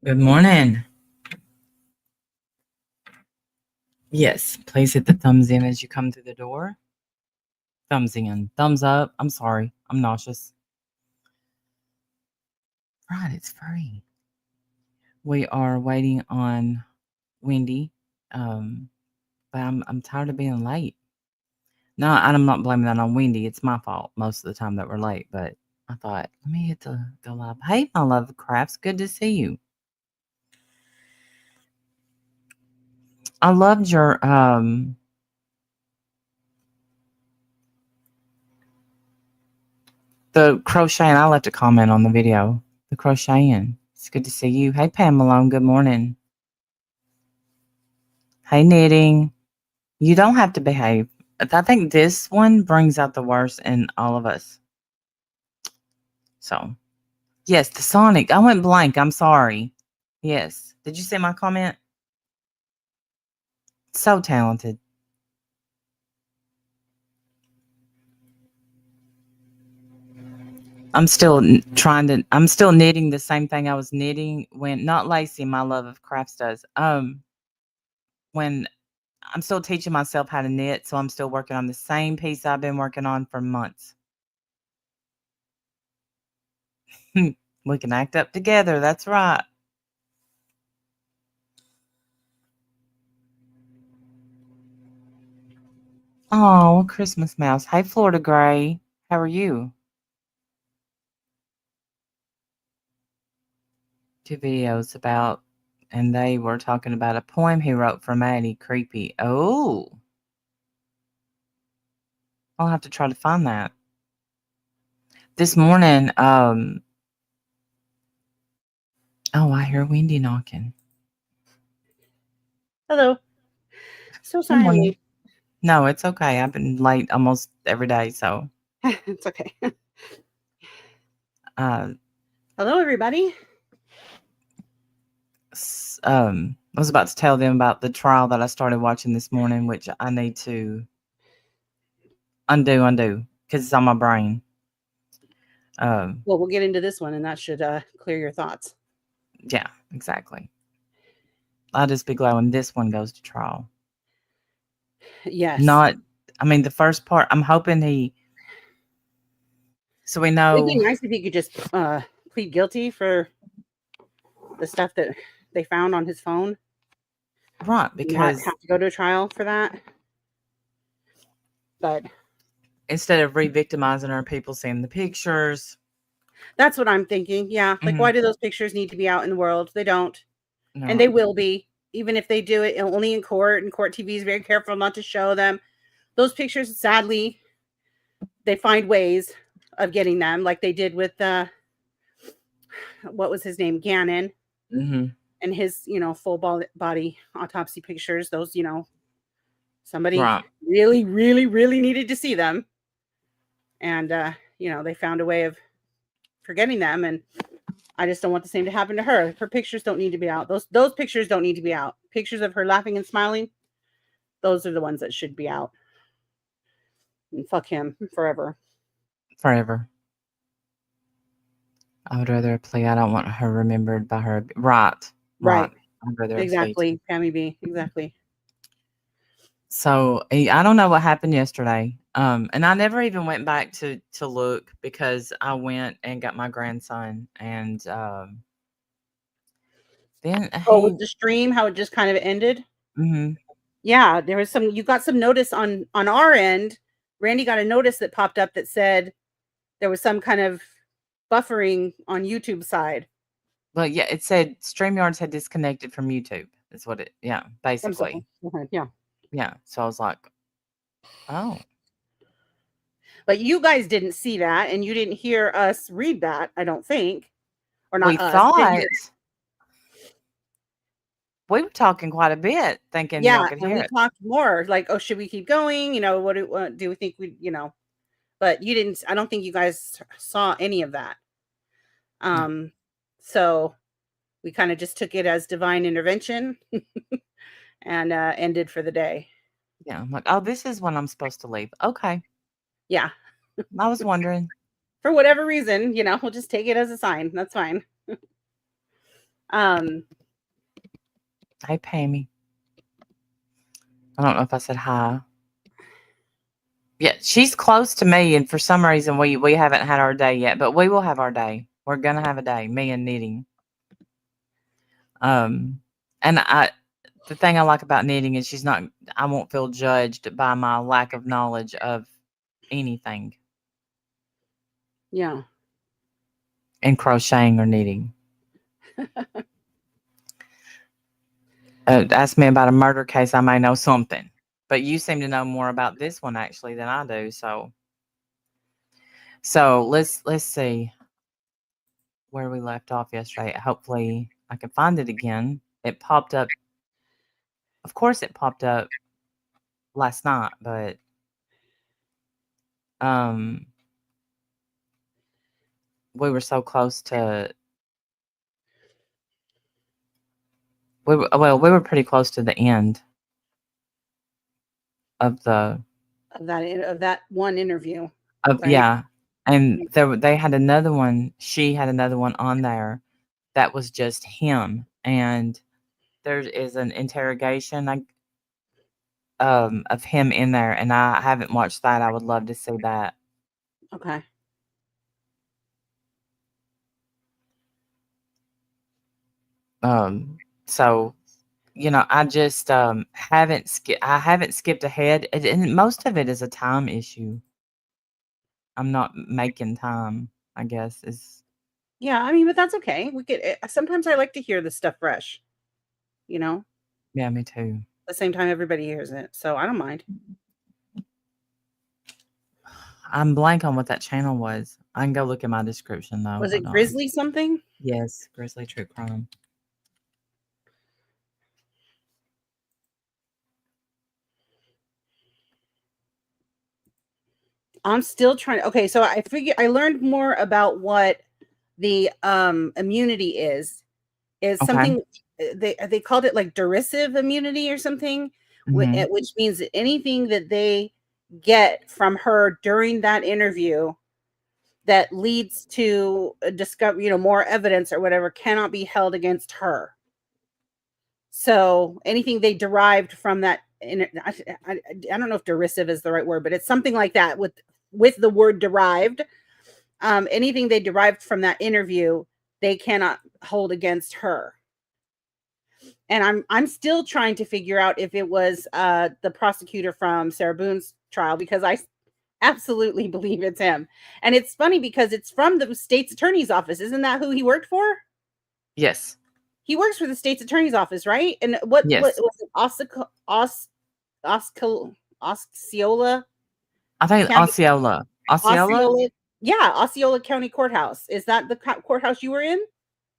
Good morning. Yes, please hit the thumbs in as you come through the door. Thumbs in. Thumbs up. I'm sorry. I'm nauseous. Right, it's free. We are waiting on Wendy. But I'm tired of being late. No, I'm not blaming that on Wendy. It's my fault most of the time that we're late. But I thought, let me hit the go live. Hey, my love of crafts. Good to see you. I loved your the crocheting. I left a comment on the video. The crocheting. It's good to see you. Hey, Pam Malone. Good morning. Hey, knitting. You don't have to behave. I think this one brings out the worst in all of us. So, yes, the Sonic. I went blank. I'm sorry. Yes. Did you see my comment? So talented. I'm still I'm still knitting the same thing I was knitting when, not Lacey, my love of crafts does. When I'm still teaching myself how to knit, so I'm still working on the same piece I've been working on for months. We can act up together. That's right. Oh, Christmas mouse. Hey, Florida Gray. How are you? 2 videos about, and they were talking about a poem he wrote for Maddie. Creepy. Oh, I'll have to try to find that. This morning, oh, I hear Wendy knocking. Hello. So sorry I'm late. No, it's okay. I've been late almost every day, so. It's okay. Uh, Hello, everybody. I was about to tell them about the trial that I started watching this morning, which I need to undo, because it's on my brain. Well, we'll get into this one, and that should clear your thoughts. Yeah, exactly. I'll just be glad when this one goes to trial. Yes. The first part, I'm hoping so we know. It'd be nice if he could just plead guilty for the stuff that they found on his phone. Right, because not have to go to a trial for that. But instead of re-victimizing her, people seeing the pictures. That's what I'm thinking. Yeah. Like, why do those pictures need to be out in the world? They don't. No. And they will be. Even if they do it only in court, and court TV is very careful not to show them. Those pictures, sadly, they find ways of getting them, like they did with what was his name, Gannon, and his full body autopsy pictures. Those somebody really, really, really needed to see them, and they found a way of forgetting them. And I just don't want the same to happen to her. Her pictures don't need to be out. Those pictures don't need to be out. Pictures of her laughing and smiling, those are the ones that should be out. And fuck him forever. Forever. I would rather play. I don't want her remembered by her. Right. I'd rather exactly. Pammy B. Exactly. So I don't know what happened yesterday. And I never even went back to look, because I went and got my grandson, and then with the stream, how it just kind of ended. Mm-hmm. Yeah, there was you got some notice on our end. Randy got a notice that popped up that said there was some kind of buffering on YouTube side. Well, yeah, it said StreamYards had disconnected from YouTube. Is what it, yeah, basically. Yeah. Yeah. So I was like, oh. But you guys didn't see that, and you didn't hear us read that, I don't think. Or not we us. Thought we were talking quite a bit, thinking y'all could hear it. We talked more, like, oh, should we keep going? What do we think we, but you didn't. I don't think you guys saw any of that. So we kind of just took it as divine intervention and ended for the day. Yeah, I'm like, oh, this is when I'm supposed to leave. Okay. Yeah. I was wondering. For whatever reason, we'll just take it as a sign. That's fine. Um, Hey, Pammy. I don't know if I said hi. Yeah, she's close to me, and for some reason we haven't had our day yet, but we will have our day. We're gonna have a day, me and knitting. Um, and the thing I like about knitting is I won't feel judged by my lack of knowledge of anything yeah. in crocheting or knitting. Ask me about a murder case, I may know something, but you seem to know more about this one actually than I do. So let's see where we left off yesterday. Hopefully, I can find it again. It popped up. Of course, it popped up last night, but um, we were so close to. We were pretty close to the end of the Of that one interview, of right? yeah, and they had another one. She had another one on there that was just him, and there is an interrogation of him in there, and I haven't watched that. I would love to see that. Okay. So I just I haven't skipped ahead, and most of it is a time issue. I'm not making time, I guess is. Yeah, I mean, but that's okay. We get sometimes I like to hear this stuff fresh, you know, Yeah, me too. the same time everybody hears it. So I don't mind. I'm blank on what that channel was. I can go look at my description though. Was Hold it on. Grizzly something? Yes, Grizzly True Crime. I'm still trying. Okay, so I learned more about what the immunity is Okay. something they called it like derisive immunity or something, Mhm. which means that anything that they get from her during that interview that leads to discover, more evidence or whatever cannot be held against her. So anything they derived from that, I don't know if derisive is the right word, but it's something like that with the word derived. Anything they derived from that interview, they cannot hold against her. And I'm still trying to figure out if it was the prosecutor from Sarah Boone's trial, because I absolutely believe it's him. And it's funny because it's from the state's attorney's office. Isn't that who he worked for? Yes. He works for the state's attorney's office, right? And what Yes. was it? Osceola I think County, Osceola. Osceola? Osceola, yeah, Osceola County Courthouse. Is that the courthouse you were in?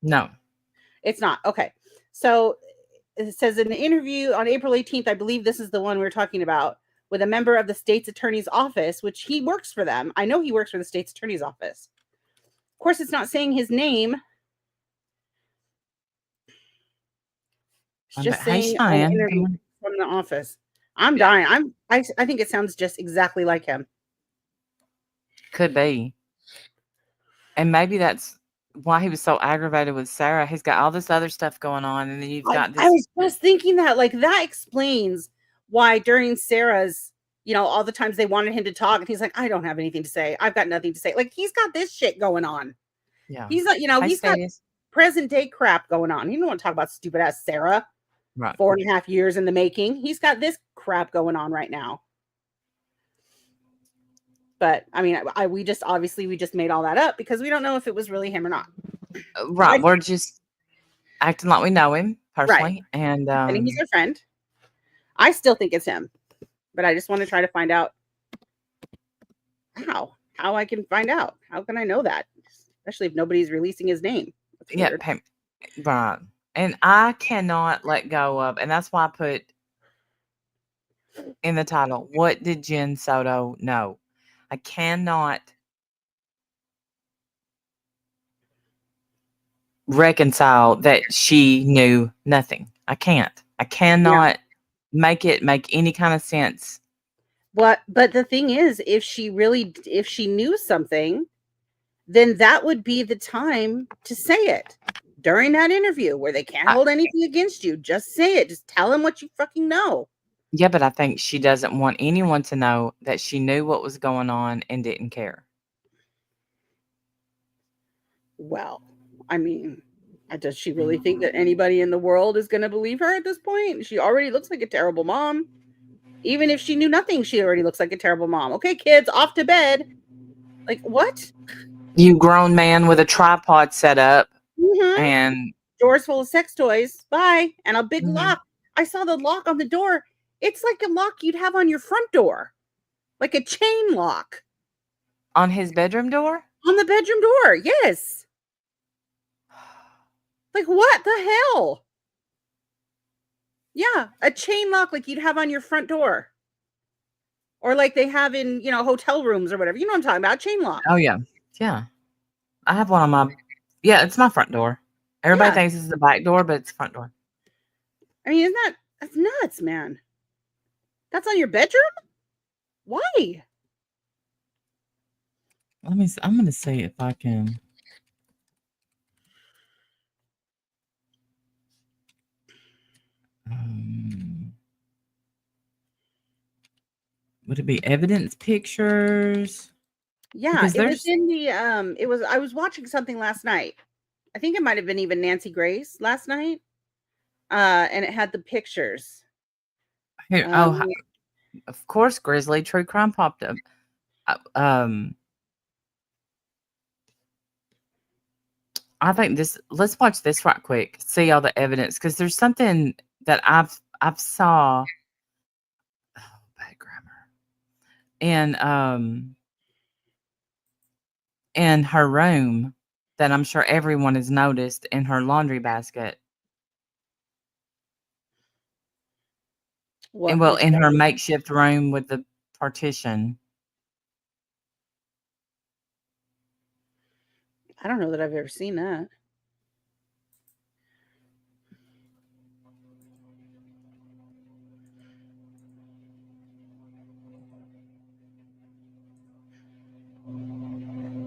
No. It's not. Okay. So it says in an interview on April 18th, I believe this is the one we're talking about, with a member of the state's attorney's office, which he works for them. I know he works for the state's attorney's office. Of course, it's not saying his name. It's just Hey, saying an Cheyenne. Come interview on. from the office. I'm Yeah. dying. I think it sounds just exactly like him. Could be. And maybe that's why he was so aggravated with Sarah. He's got all this other stuff going on, and then you've got I this. was just thinking that, like, that explains why during Sarah's, all the times they wanted him to talk, and he's like, I don't have anything to say. I've got nothing to say. Like, he's got this shit going on. Yeah. He's not, Hey, he's got Stadius. present day crap going on. He don't want to talk about stupid ass Sarah. Right. 4.5 years in the making. He's got this crap going on right now. But I mean, we just made all that up because we don't know if it was really him or not. Right. We're just acting like we know him personally. Right. And he's our friend. I still think it's him, but I just want to try to find out how I can find out. How can I know that? Especially if nobody's releasing his name. That's weird. yeah, right. And I cannot let go of, and that's why I put in the title, what did Jen Soto know? I cannot reconcile that she knew nothing. I can't. I cannot make it make any kind of sense. But the thing is, if she knew something, then that would be the time to say it. during that interview where they can't hold anything against you. Just say it. Just tell them what you fucking know. Yeah, but I think she doesn't want anyone to know that she knew what was going on and didn't care. Well, I mean, does she really think that anybody in the world is going to believe her at this point? She already looks like a terrible mom. Even if she knew nothing, she already looks like a terrible mom. Okay, kids, off to bed. Like, what? You grown man with a tripod set up and doors full of sex toys. Bye. And a big lock. I saw the lock on the door. It's like a lock you'd have on your front door. Like a chain lock. On his bedroom door? On the bedroom door, yes. Like, what the hell? Yeah, a chain lock like you'd have on your front door. Or like they have in, you know, hotel rooms or whatever. You know what I'm talking about? Chain lock. Oh, yeah. Yeah. I have one on my... Yeah, it's my front door. Everybody thinks it's the back door, but it's the front door. I mean, that's nuts, man. That's on your bedroom? Why? I'm going to see if I can... would it be evidence pictures? Yeah, because it was in the I was watching something last night. I think it might have been even Nancy Grace last night. And it had the pictures. Here, of course, Grizzly True Crime popped up. I think let's watch this right quick. See all the evidence, because there's something that I've saw. Oh, bad grammar. And in her room that I'm sure everyone has noticed in her laundry basket. In her makeshift room with the partition. I don't know that I've ever seen that.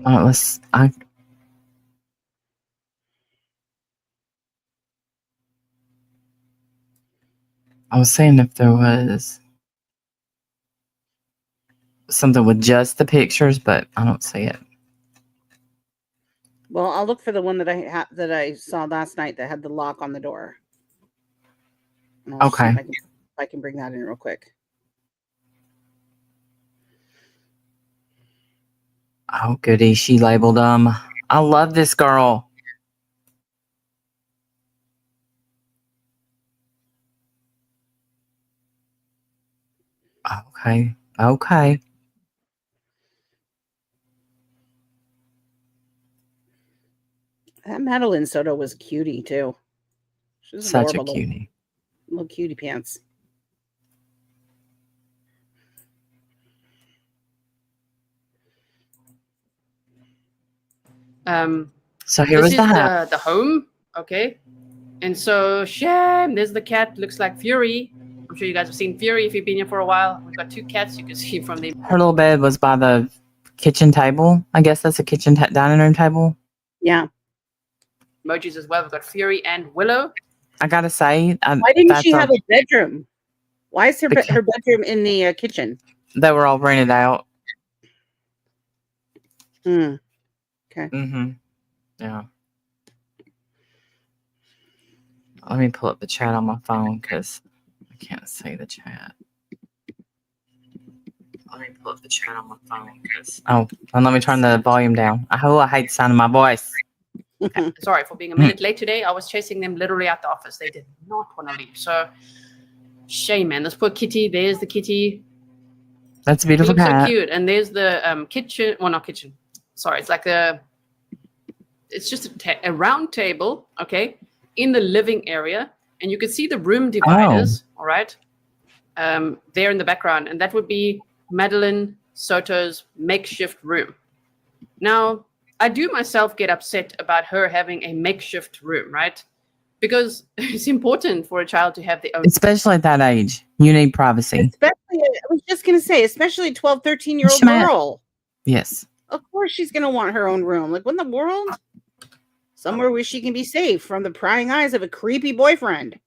I was saying if there was something with just the pictures, but I don't see it. Well, I'll look for the one that I saw last night that had the lock on the door. Okay. If I can bring that in real quick. Oh, goody. She labeled them. I love this girl. Okay. That Madeline Soto was a cutie, too. She was such adorable. A cutie. Little cutie pants. So here is the home, okay? And so, shame, there's the cat, looks like Fury. I'm sure you guys have seen Fury if you've been here for a while. We've got 2 cats you can see from the... Her little bed was by the kitchen table. I guess that's a kitchen dining room table. Yeah. Emojis as well. We've got Fury and Willow. I gotta say... why didn't she have a bedroom? Why is her bedroom in the kitchen? They were all rented out. Okay. Yeah. Let me pull up the chat on my phone because I can't see the chat. Let me pull up the chat on my phone because... Oh, and let me turn the volume down. I hate the sound of my voice. Sorry for being a minute late today. I was chasing them literally at the office. They did not want to leave. So, shame, man. This poor kitty. There's the kitty. That's a beautiful cat. So cute. And there's the kitchen. Well, not kitchen. Sorry. It's like it's just a round table, okay, in the living area. And you can see the room dividers, all right, there in the background. And that would be Madeline Soto's makeshift room. Now, I do myself get upset about her having a makeshift room, right? Because it's important for a child to have their own. Especially at that age. You need privacy. I was just going to say, especially a 12, 13-year-old girl. Yes. Of course she's going to want her own room. Like, what in the world? somewhere where she can be safe from the prying eyes of a creepy boyfriend.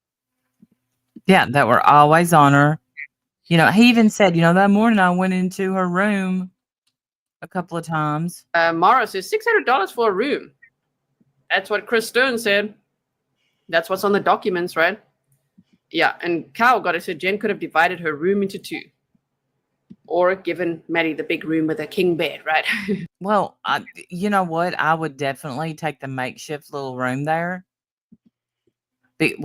Yeah, that were always on her. You know, he even said, that morning I went into her room a couple of times. Mara says $600 for a room. That's what Chris Stern said. That's what's on the documents, right? Yeah, and Cal got it. So Jen could have divided her room into two, or given Maddie the big room with a king bed, right? Well, you know what? I would definitely take the makeshift little room there. It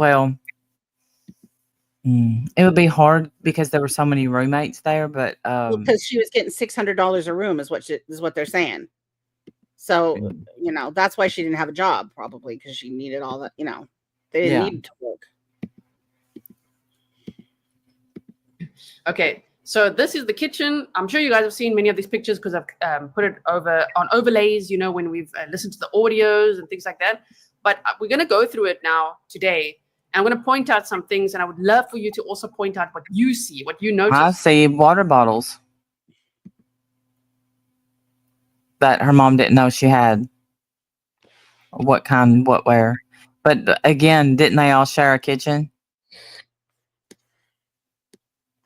would be hard because there were so many roommates there, but because she was getting $600 a room is what they're saying. So that's why she didn't have a job, probably, because she needed all that. They didn't need to work. Okay, so this is the kitchen. I'm sure you guys have seen many of these pictures because I've put it over on overlays. When we've listened to the audios and things like that. But we're going to go through it now today. And I'm going to point out some things, and I would love for you to also point out what you see, what you notice. I see water bottles that her mom didn't know she had. What kind, what, where. But again, didn't they all share a kitchen?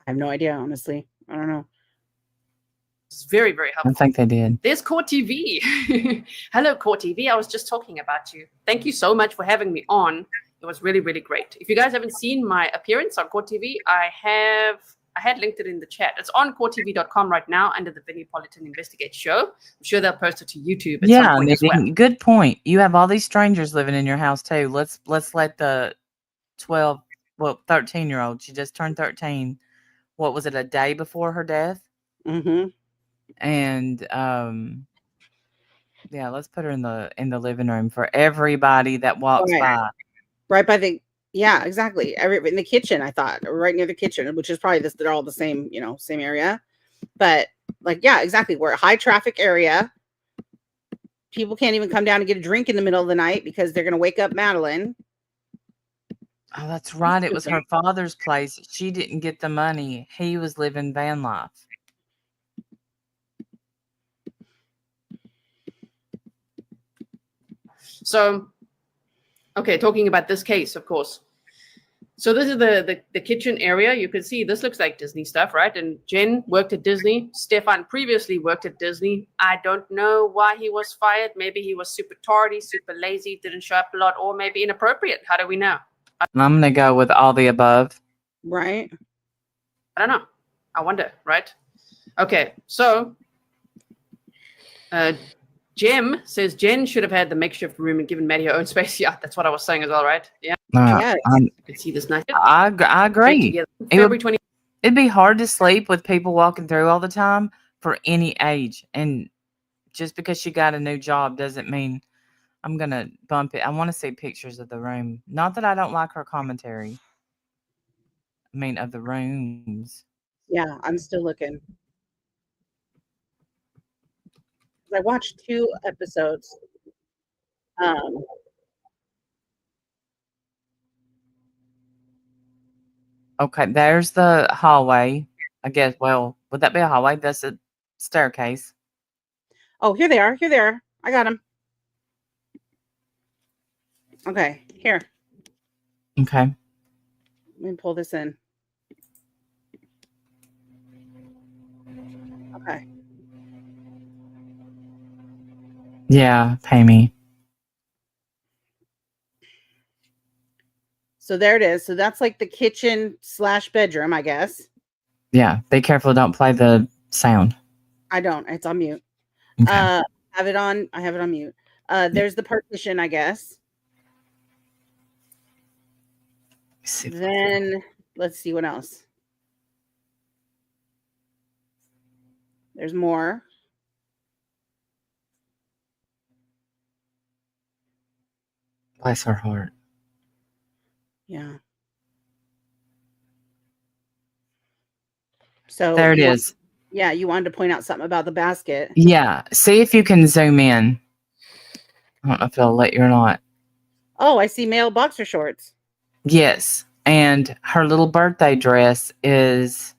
I have no idea, honestly. I don't know. It's very, very helpful. I think they did. There's Court TV. Hello, Court TV. I was just talking about you. Thank you so much for having me on. It was really, really great. If you guys haven't seen my appearance on Court TV, I had linked it in the chat. It's on courttv.com right now under the Vinniepolitan Investigate show. I'm sure they'll post it to YouTube at some point as well. Good point. You have all these strangers living in your house too. Let's let the 13-year-old, she just turned 13. What was it, a day before her death? Mm-hmm. And let's put her in the living room for everybody that walks by. Right by exactly. In the kitchen, I thought, right near the kitchen, which is probably they're all the same, same area. But exactly. We're a high traffic area. People can't even come down and get a drink in the middle of the night because they're going to wake up Madeline. Oh, that's right. It was her father's place. She didn't get the money. He was living van life. So, okay, talking about this case, of course. So this is the kitchen area. You can see this looks like Disney stuff, right? And Jen worked at Disney. Stefan previously worked at Disney. I don't know why he was fired. Maybe he was super tardy, super lazy, didn't show up a lot, or maybe inappropriate. How do we know? I'm going to go with all the above. Right. I don't know. I wonder, right? Okay, so Jim says Jen should have had the makeshift room and given Maddie her own space. Yeah, that's what I was saying as well, right? Yeah. You can see this nice. I agree. February 20. It'd be hard to sleep with people walking through all the time for any age. And just because she got a new job doesn't mean I'm going to bump it. I want to see pictures of the room. Not that I don't like her commentary. I mean, of the rooms. Yeah, I'm still looking. I watched 2 episodes. Okay, there's the hallway. I guess, well, would that be a hallway? That's a staircase. Oh, here they are. Here they are. I got them. Okay, here. Okay. Let me pull this in. Okay. Yeah, pay me. So there it is. So that's like the kitchen / bedroom, I guess. Yeah, be careful. Don't play the sound. I don't. It's on mute. Okay. I have it on mute. There's the partition, I guess. Then let's see what else. There's more. Bless her heart. Yeah. So there it is. Yeah, you wanted to point out something about the basket. Yeah. See if you can zoom in. I don't know if it'll let you or not. Oh, I see male boxer shorts. Yes. And her little birthday dress is...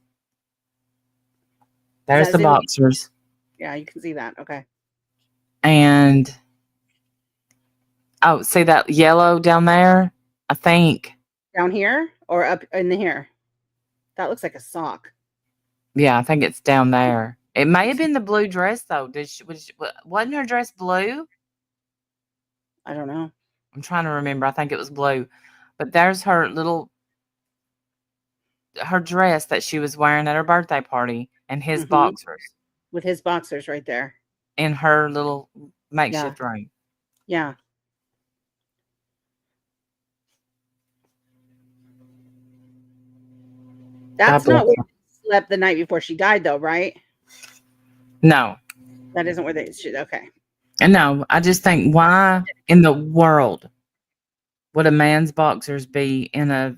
There's the boxers. Yeah, you can see that. Okay. And Oh, see that yellow down there? I think. Down here or up in the here? That looks like a sock. Yeah, I think it's down there. It may have been the blue dress though. Wasn't her dress blue? I don't know. I'm trying to remember. I think it was blue. But there's her dress that she was wearing at her birthday party and his boxers. With his boxers right there. In her little makeshift room. Yeah. That's not where she slept the night before she died, though, right? No. That isn't where they should. Okay. And no, I just think, why in the world would a man's boxers be in a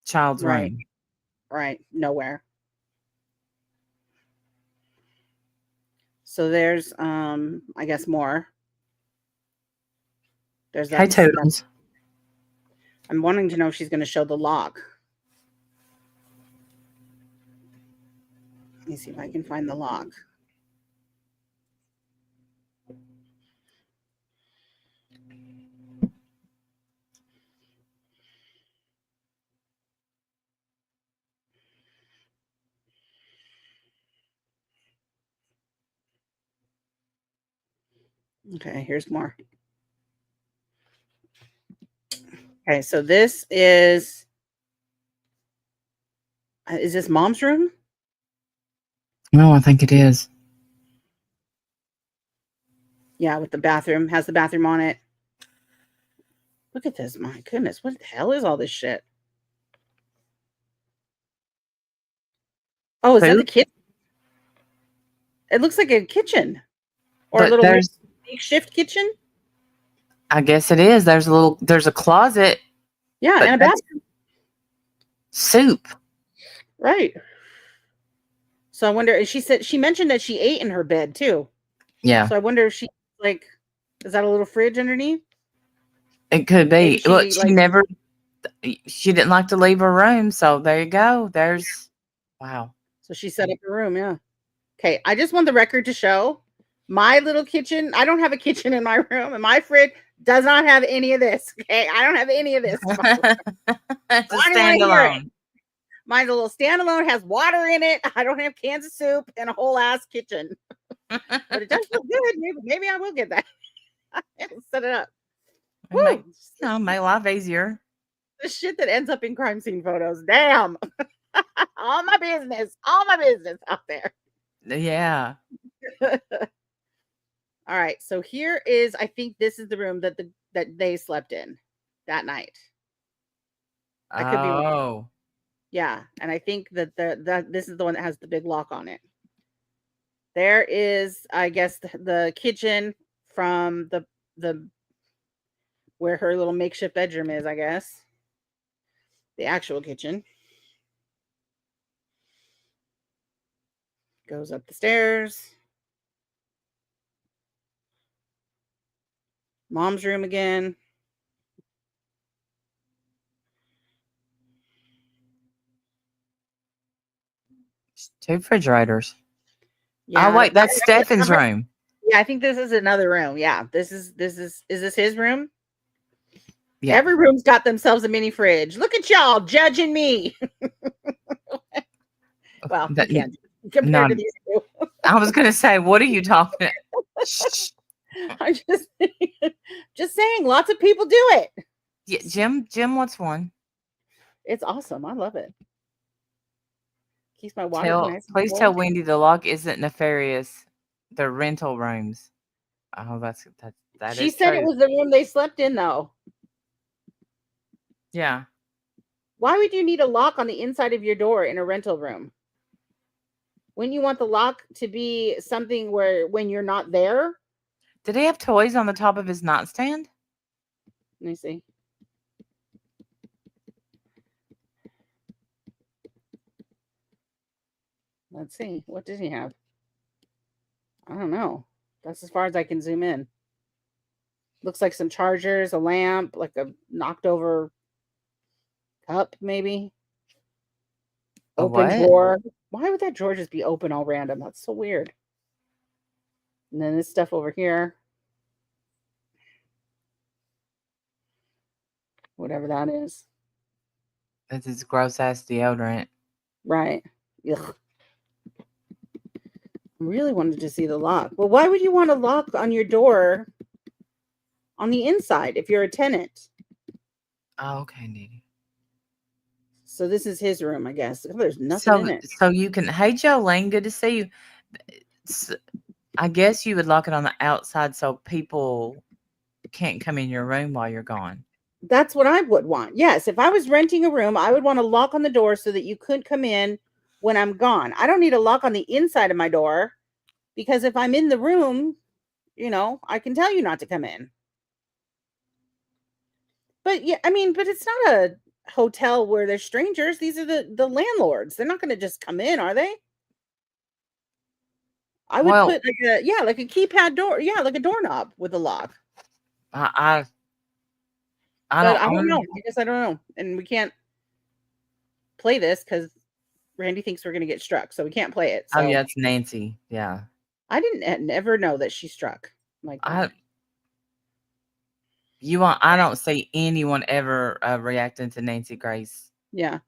child's room? Right. Nowhere. So there's, I guess, more. There's that. Hey, Totems. I'm wanting to know if she's going to show the lock. Let me see if I can find the lock. Okay, here's more. Okay, so this is this mom's room? No, I think it is. Yeah, with the bathroom. Has the bathroom on it. Look at this. My goodness. What the hell is all this shit? Oh, is that the kitchen? It looks like a kitchen. Or a little makeshift kitchen. I guess it is. There's a closet. Yeah, and a bathroom. Soup. Right. So I wonder, she mentioned that she ate in her bed too. Yeah. So I wonder if she is that a little fridge underneath? It could be. Look, she didn't like to leave her room. So there you go. Wow. So she set up her room. Yeah. Okay. I just want the record to show my little kitchen. I don't have a kitchen in my room, and my fridge does not have any of this. Okay. I don't have any of this. It's a standalone. Mine's a little standalone, has water in it. I don't have cans of soup and a whole ass kitchen. But it does look good. Maybe I will get that. Set it up. Make life easier. The shit that ends up in crime scene photos. Damn. All my business out there. Yeah. All right. So here is, I think this is the room that they slept in that night. I could be wrong. Yeah, and I think that this is the one that has the big lock on it. There is, I guess, the kitchen from the where her little makeshift bedroom is, I guess. The actual kitchen. Goes up the stairs. Mom's room again. Two refrigerators. Yeah. Oh wait, that's Stefan's room. Yeah, I think this is another room. Yeah, is this his room? Yeah. Every room's got themselves a mini fridge. Look at y'all judging me. Well, you can't compared to these two. I was gonna say, what are you talking about? I'm just saying, lots of people do it. Yeah, Jim wants one. It's awesome. I love it. Keeps my water nice. Please tell Wendy the lock isn't nefarious. The rental rooms. Oh, that she said true. It was the room they slept in, though. Yeah. Why would you need a lock on the inside of your door in a rental room? Wouldn't you want the lock to be something where when you're not there? Did he have toys on the top of his nightstand? Let me see. Let's see. What did he have? I don't know. That's as far as I can zoom in. Looks like some chargers, a lamp, like a knocked over cup, maybe. Open drawer. Why would that drawer just be open all random? That's so weird. And then this stuff over here. Whatever that is. That's his gross ass deodorant. Right. Ugh. I really wanted to see the lock. Well, why would you want a lock on your door on the inside if you're a tenant? Oh, okay, Needy. So this is his room, I guess. There's nothing in it. So you can. Hey, Jolene, good to see you. I guess you would lock it on the outside so people can't come in your room while you're gone. That's what I would want. Yes, if I was renting a room, I would want a lock on the door so that you couldn't come in when I'm gone. I don't need a lock on the inside of my door because if I'm in the room, I can tell you not to come in. But yeah, but it's not a hotel where there's strangers. These are the landlords. They're not going to just come in, are they? I would put like a keypad door. Yeah, like a doorknob with a lock. I don't know. I guess I don't know. And we can't play this because Randy thinks we're going to get struck. So we can't play it. So. Oh, yeah, it's Nancy. Yeah. I didn't never know that she struck like that. I don't see anyone ever reacting to Nancy Grace. Yeah.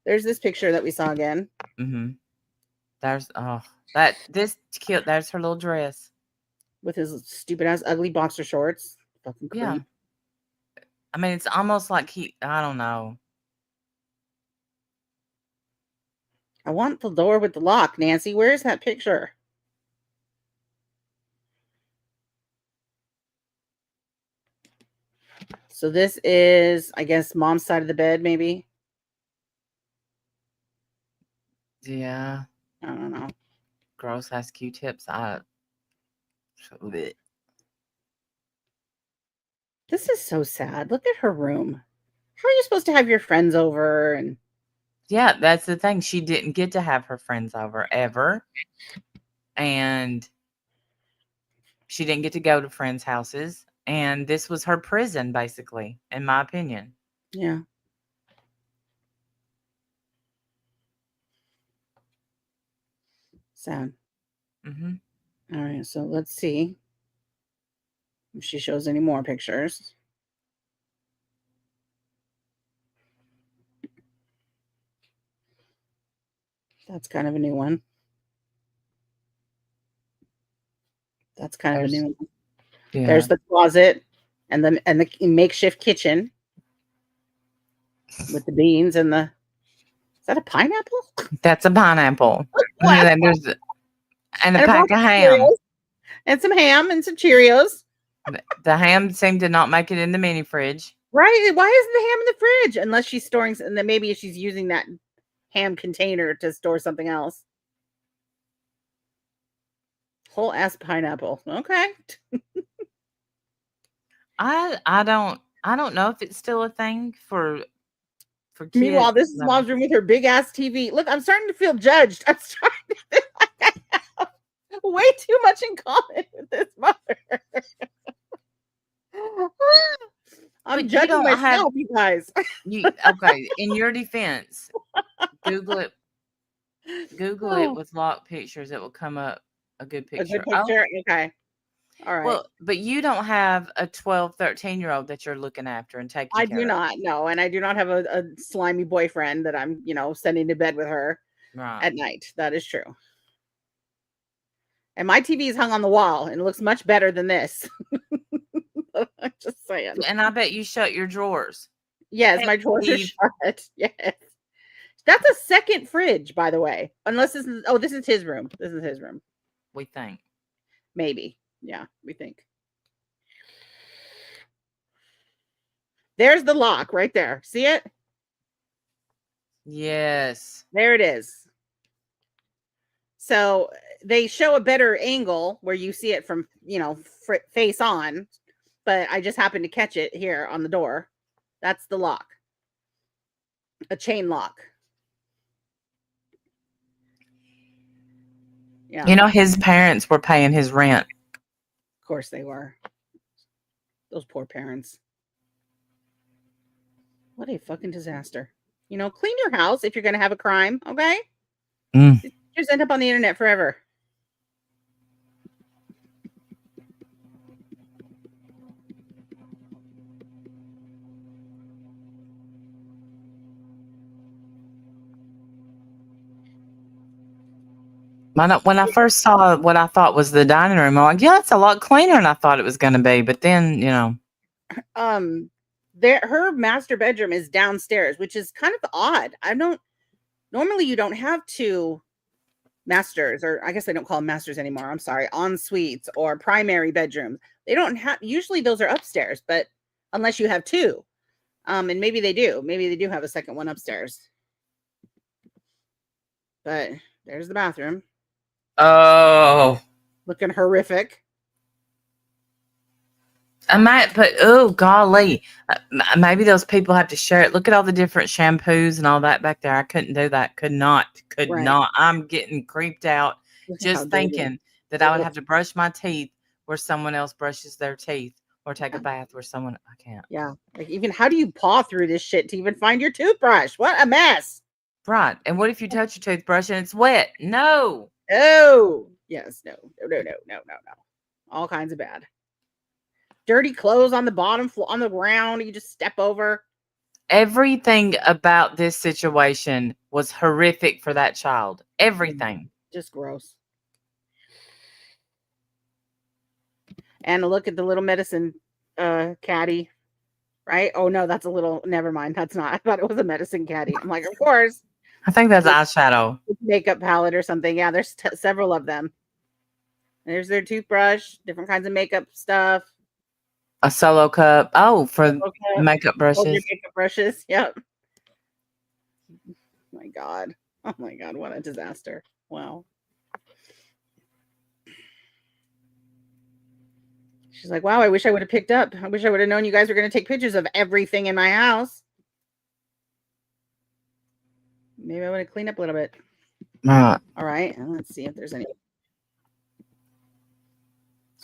There's this picture that we saw again. Mm-hmm. There's there's her little dress. With his stupid ass ugly boxer shorts. Fucking creep. Yeah. I mean, it's almost like I don't know. I want the door with the lock, Nancy. Where's that picture? So this is, I guess, mom's side of the bed, maybe. Yeah. I don't know. Gross ass Q-tips. This is so sad. Look at her room. How are you supposed to have your friends over? And yeah, that's the thing. She didn't get to have her friends over ever. And she didn't get to go to friends' houses. And this was her prison, basically, in my opinion. Yeah. Sad. Mm-hmm. All right, so let's see if she shows any more pictures. That's kind of a new one. That's kind of a new one. Yeah. There's the closet and the makeshift kitchen with the beans and the. Is that a pineapple? That's a pineapple. Wow. And there's and a pack of ham. Cheerios. And some ham and some Cheerios. The ham seemed to not make it in the mini fridge. Right? Why isn't the ham in the fridge? Unless she's storing, and then maybe she's using that ham container to store something else. Whole ass pineapple. Okay. I don't know if it's still a thing for kids. Meanwhile, this is mom's room with her big ass TV. Look, I'm starting to feel judged. I'm starting to feel like I have way too much in common with this mother. I'm judging myself, you guys. Okay, in your defense, Google it. Google it with locked pictures. It will come up a good picture. A good picture? Oh. Okay. All right. Well, but you don't have a 12, 13-year-old that you're looking after and taking care of. I do not, no. And I do not have a slimy boyfriend that I'm, sending to bed with her at night. That is true. And my TV is hung on the wall and it looks much better than this. I'm just saying. And I bet you shut your drawers. Yes, my drawers are shut. Yes. That's a second fridge, by the way. Unless this is his room. This is his room. We think. Maybe. Yeah, we think. There's the lock right there. See it? Yes. There it is. So they show a better angle where you see it from, face on, but I just happened to catch it here on the door. That's the lock. A chain lock. Yeah. His parents were paying his rent. Of course they were. Those poor parents. What a fucking disaster. Clean your house if you're going to have a crime, okay? Just end up on the internet forever. When I first saw what I thought was the dining room, I'm like, yeah, it's a lot cleaner than I thought it was going to be. But then, her master bedroom is downstairs, which is kind of odd. Normally you don't have two masters, or I guess they don't call them masters anymore. I'm sorry, en suites or primary bedrooms. They don't have, usually those are upstairs, but unless you have two. And maybe they do. Maybe they do have a second one upstairs. But there's the bathroom. Oh. Looking horrific. I might, but oh golly, maybe those people have to share it. Look at all the different shampoos and all that back there. I couldn't do that. Could not. I'm getting creeped out just thinking that I would have to brush my teeth where someone else brushes their teeth, or take a bath where someone. I can't. Yeah, like even how do you paw through this shit to even find your toothbrush? What a mess! Right, and what if you touch your toothbrush and it's wet? No. Oh yes, no. All kinds of bad. Dirty clothes on the bottom floor, on the ground. You just step over. Everything about this situation was horrific for that child. Everything. Just gross. And look at the little medicine caddy, right? Oh no, that's a little. Never mind. That's not. I thought it was a medicine caddy. I'm like, of course. I think that's eyeshadow. Makeup palette or something. Yeah, there's several of them. There's their toothbrush, different kinds of makeup stuff. A solo cup. Oh, for makeup brushes. Makeup brushes. Yep. Oh my God. Oh my God. What a disaster. Wow. She's like, wow, I wish I would have picked up. I wish I would have known you guys were going to take pictures of everything in my house. Maybe I would have cleaned up a little bit. All right. And let's see if there's any.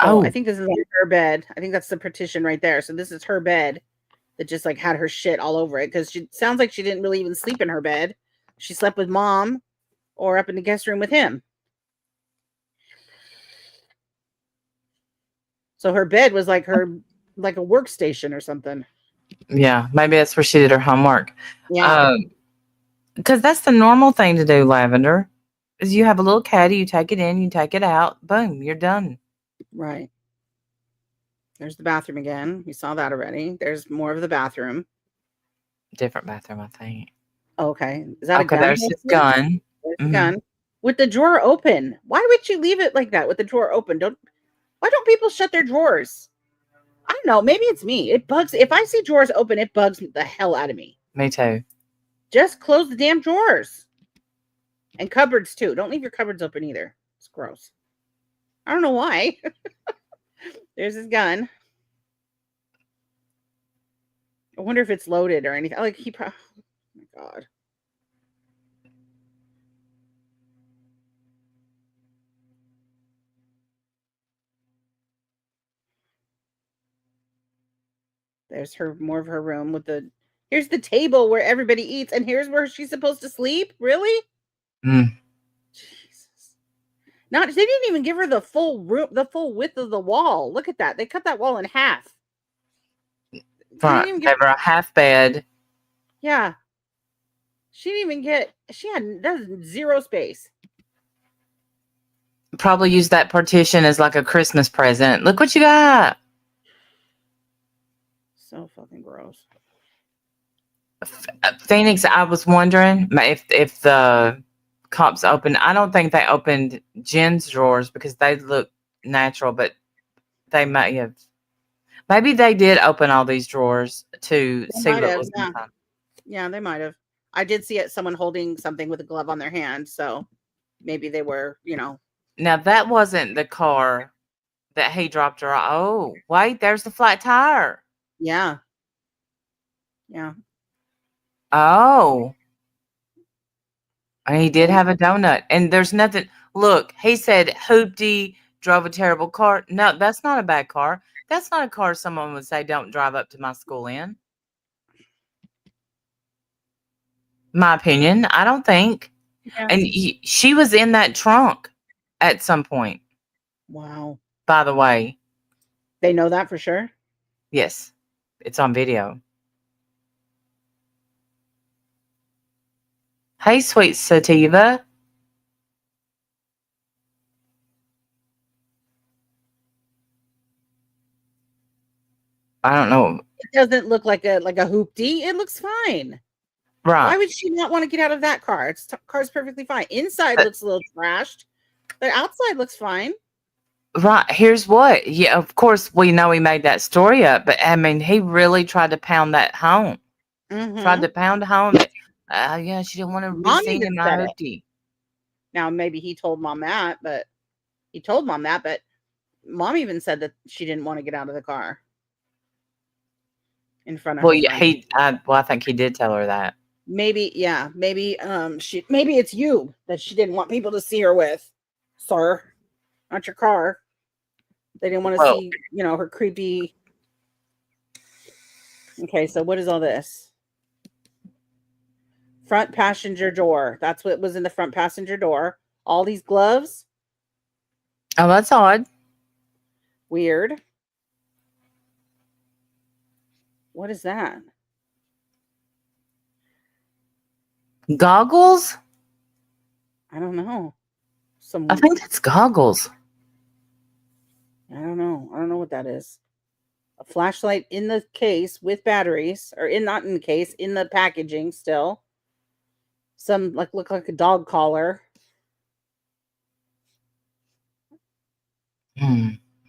So I think this is her bed. I think that's the partition right there. So this is her bed that just like had her shit all over it, because she sounds like she didn't really even sleep in her bed. She slept with mom or up in the guest room with him. So her bed was like a workstation or something. Yeah, maybe that's where she did her homework. Yeah. Because that's the normal thing to do, Lavender. Is you have a little caddy, you take it in, you take it out, boom, you're done. Right. There's the bathroom again. We saw that already. There's more of the bathroom. Different bathroom, I think. Okay. Is that a gun? There's his gun. There's the gun. With the drawer open. Why would you leave it like that with the drawer open? Why don't people shut their drawers? I don't know. Maybe it's me. It bugs. If I see drawers open, it bugs the hell out of me. Me too. Just close the damn drawers. And cupboards too. Don't leave your cupboards open either. It's gross. I don't know why. There's his gun. I wonder if it's loaded or anything. Like he probably. Oh my God. There's more of her room with here's the table where everybody eats, and here's where she's supposed to sleep. Really? Jesus. They didn't even give her the full room, the full width of the wall. Look at that. They cut that wall in half. Right. They were a half bed. Yeah. She didn't even get, that's zero space. Probably used that partition as like a Christmas present. Look what you got. So fucking gross. Phoenix, I was wondering if the cops opened. I don't think they opened Jen's drawers because they look natural, but they may have. Maybe they did open all these drawers to see what was inside. Yeah, they might have. I did see someone holding something with a glove on their hand, so maybe they were, Now, that wasn't the car that he dropped her off. Oh, wait, there's the flat tire. Yeah. Yeah. Oh. And he did have a donut. And there's nothing. Look, he said Hoopty drove a terrible car. No, that's not a bad car. That's not a car someone would say don't drive up to my school in. My opinion, I don't think. Yeah. And she was in that trunk at some point. Wow. By the way. They know that for sure? Yes. It's on video. Hey, sweet sativa. I don't know. It doesn't look like a hoopty. It looks fine. Right. Why would she not want to get out of that car? Car's perfectly fine. Inside looks a little trashed, but outside looks fine. Right. Here's what. Yeah, of course, we know he made that story up, but I mean, he really tried to pound that home. Tried to pound home that, yeah, she didn't want to be seen in my hoopty. Now, maybe he told Mom that, but Mom even said that she didn't want to get out of the car in front of her. I think he did tell her that. Maybe it's you that she didn't want people to see her with, sir, not your car. They didn't want to see, her creepy. Okay, so what is all this? Front passenger door. That's what was in the front passenger door. All these gloves. Oh, that's odd. Weird. What is that? Goggles? I don't know. I think that's goggles. I don't know what that is. A flashlight in the case with batteries, or not in the case, in the packaging still. Some look like a dog collar.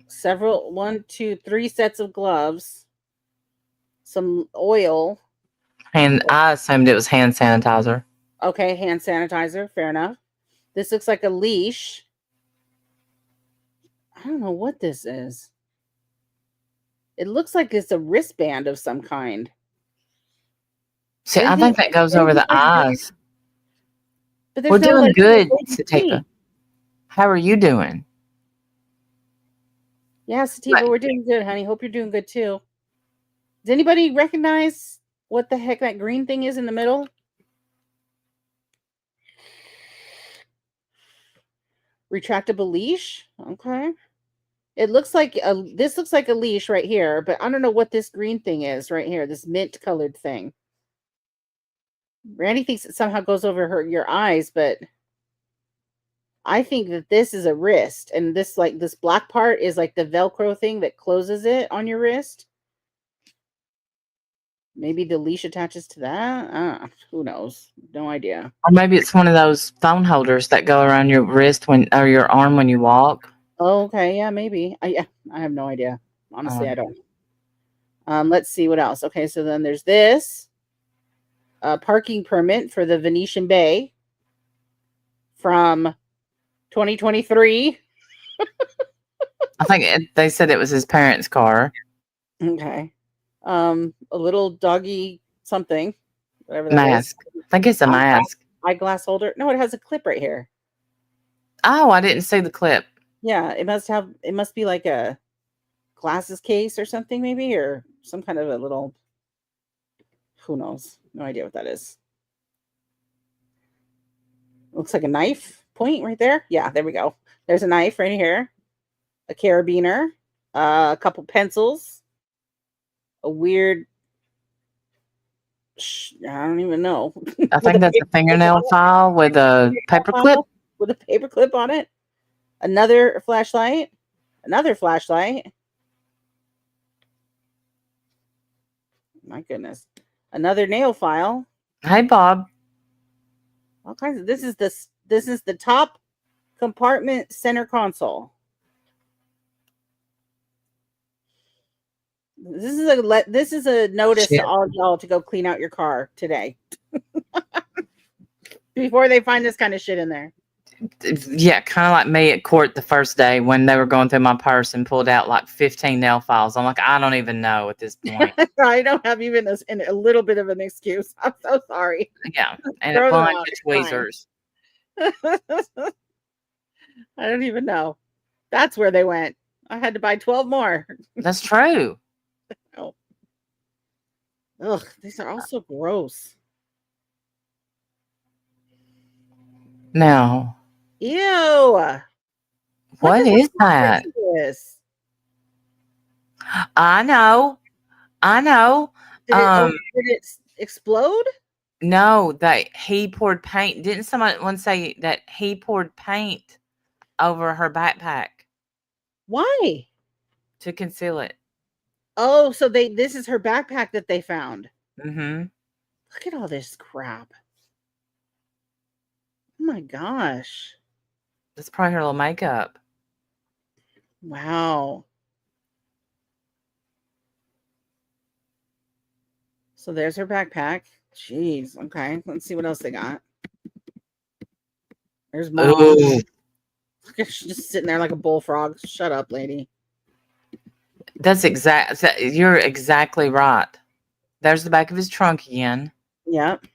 Several 1, 2, 3 sets of gloves. Some oil. And I assumed it was hand sanitizer. Okay, hand sanitizer. Fair enough. This looks like a leash. I don't know what this is. It looks like it's a wristband of some kind. See, I think that goes over the eyes. But we're doing good, Sativa. How are you doing? Yeah, Sativa, we're doing good, honey. Hope you're doing good too. Does anybody recognize what the heck that green thing is in the middle? Retractable leash. Okay. It looks like this looks like a leash right here, but I don't know what this green thing is right here. This mint colored thing. Randy thinks it somehow goes over your eyes, but I think that this is a wrist, and this black part is like the Velcro thing that closes it on your wrist. Maybe the leash attaches to that. Who knows? No idea. Or maybe it's one of those phone holders that go around your wrist or your arm when you walk. Oh, okay, yeah, maybe. I have no idea. Honestly, I don't. Let's see what else. Okay, so then there's this parking permit for the Venetian Bay from 2023. I think they said it was his parents' car. Okay. A little doggy something, whatever that mask. Is. I think it's a mask. Eyeglass holder. No, it has a clip right here. Oh, I didn't see the clip. Yeah, it must be like a glasses case or something, maybe, or some kind of a little, who knows? No idea what that is. Looks like a knife point right there. Yeah, there we go. There's a knife right here. A carabiner, a couple pencils. A weird, I don't even know. I think that's a fingernail file with a paper clip. With a paper clip on it. Another flashlight. Another flashlight. My goodness. Another nail file. Hey, Bob. All kinds of. This is the top compartment center console. This is a notice to all y'all to go clean out your car today. Before they find this kind of shit in there. Yeah, kind of like me at court the first day when they were going through my purse and pulled out like 15 nail files. I'm like, I don't even know at this point. I don't have even a little bit of an excuse. I'm so sorry. Yeah, and a bunch of tweezers. I don't even know. That's where they went. I had to buy 12 more. That's true. Oh. Ugh, these are all so gross. Now. Ew. What is that? I know. Did it explode? No, that he poured paint. Didn't someone say that he poured paint over her backpack? Why? To conceal it. Oh, so this is her backpack that they found. Mm-hmm. Look at all this crap. Oh my gosh. That's probably her little makeup. Wow. So there's her backpack. Jeez. Okay. Let's see what else they got. There's mom. Ooh. Look at she's just sitting there like a bullfrog. Shut up, lady. That's you're exactly right. There's the back of his trunk again. Yep.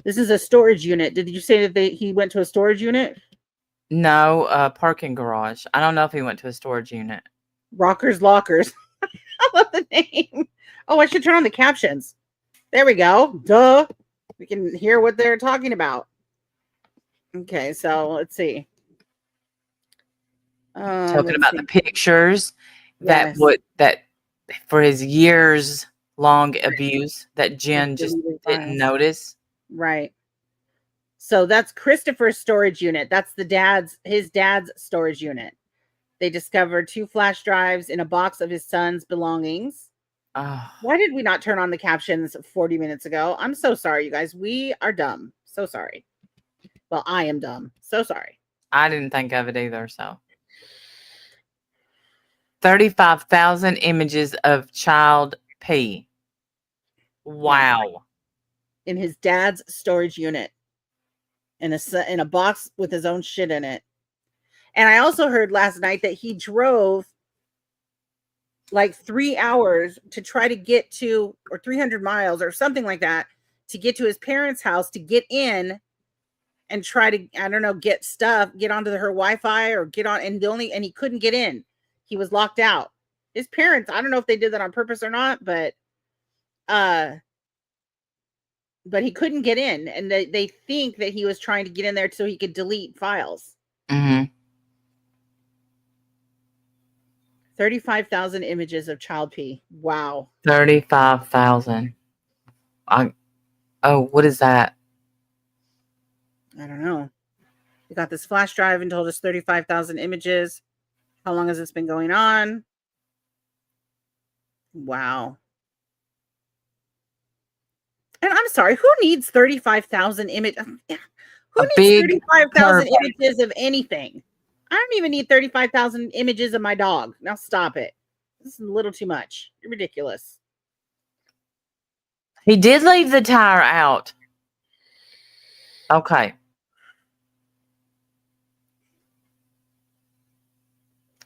This is a storage unit. Did you say that he went to a storage unit? No, parking garage. I don't know if he went to a storage unit. Rockers Lockers. I love the name. Oh, I should turn on the captions. There we go. Duh. We can hear what they're talking about. Okay, so let's see. Talking about the pictures that for his years long abuse that Jen just didn't notice. Right. So that's Christopher's storage unit. That's his dad's storage unit. They discovered 2 flash drives in a box of his son's belongings. Why did we not turn on the captions 40 minutes ago? I'm so sorry, you guys. We are dumb. So sorry. Well, I am dumb. So sorry. I didn't think of it either, so. 35,000 images of child pee. Wow. In his dad's storage unit. In a box with his own shit in it. And I also heard last night that he drove like 3 hours to try to get to, or 300 miles or something like that, to get to his parents' house, to get in and try to, I don't know, get onto her Wi-Fi or get on, and he couldn't get in. He was locked out. His parents, I don't know if they did that on purpose or not, but he couldn't get in, and they think that he was trying to get in there so he could delete files. Mm-hmm. 35,000 images of child pee. Wow. 35,000. What is that? I don't know. We got this flash drive and told us 35,000 images. How long has this been going on? Wow. And I'm sorry, who needs 35,000 images? Who needs 35,000 images of anything? I don't even need 35,000 images of my dog. Now stop it. This is a little too much. You're ridiculous. He did leave the tire out. Okay.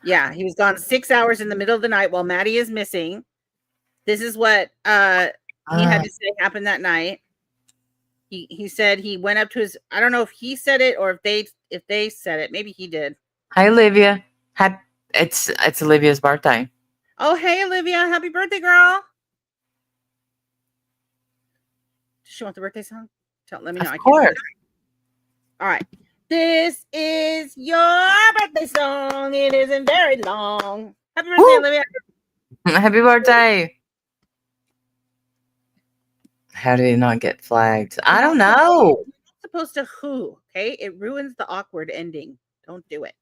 Yeah, he was gone 6 hours in the middle of the night while Maddie is missing. This is what he had to say happened that night. He said he went up to his, I don't know if he said it or if they said it. Maybe he did. Hey, Olivia. It's Olivia's birthday. Oh, hey, Olivia. Happy birthday, girl. Does she want the birthday song? Let me know. Of course. All right. This is your birthday song. It isn't very long. Happy birthday, Woo! Olivia. Happy birthday. How did he not get flagged? I don't know. You're not supposed to who, okay? It ruins the awkward ending. Don't do it.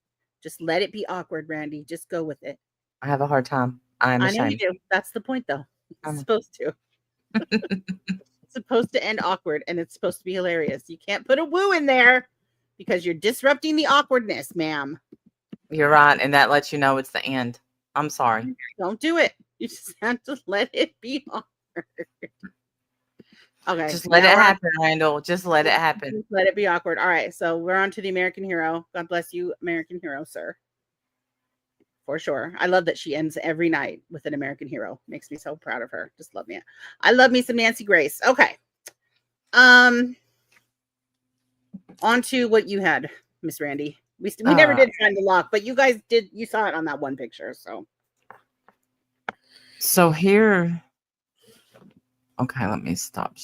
Just let it be awkward, Randy. Just go with it. I have a hard time. I know you do. That's the point, though. It's supposed to. It's supposed to end awkward, and it's supposed to be hilarious. You can't put a woo in there because you're disrupting the awkwardness, ma'am. You're right, and that lets you know it's the end. I'm sorry. Don't do it. You just have to let it be awkward. Okay. Just let it happen, Randall. Just let it happen. Just let it be awkward. All right. So we're on to the American hero. God bless you, American hero, sir. For sure. I love that she ends every night with an American hero. Makes me so proud of her. Just love me. I love me some Nancy Grace. Okay. On to what you had, Miss Randy. We never did find the lock, but you guys did. You saw it on that one picture. So here. Okay, let me stop.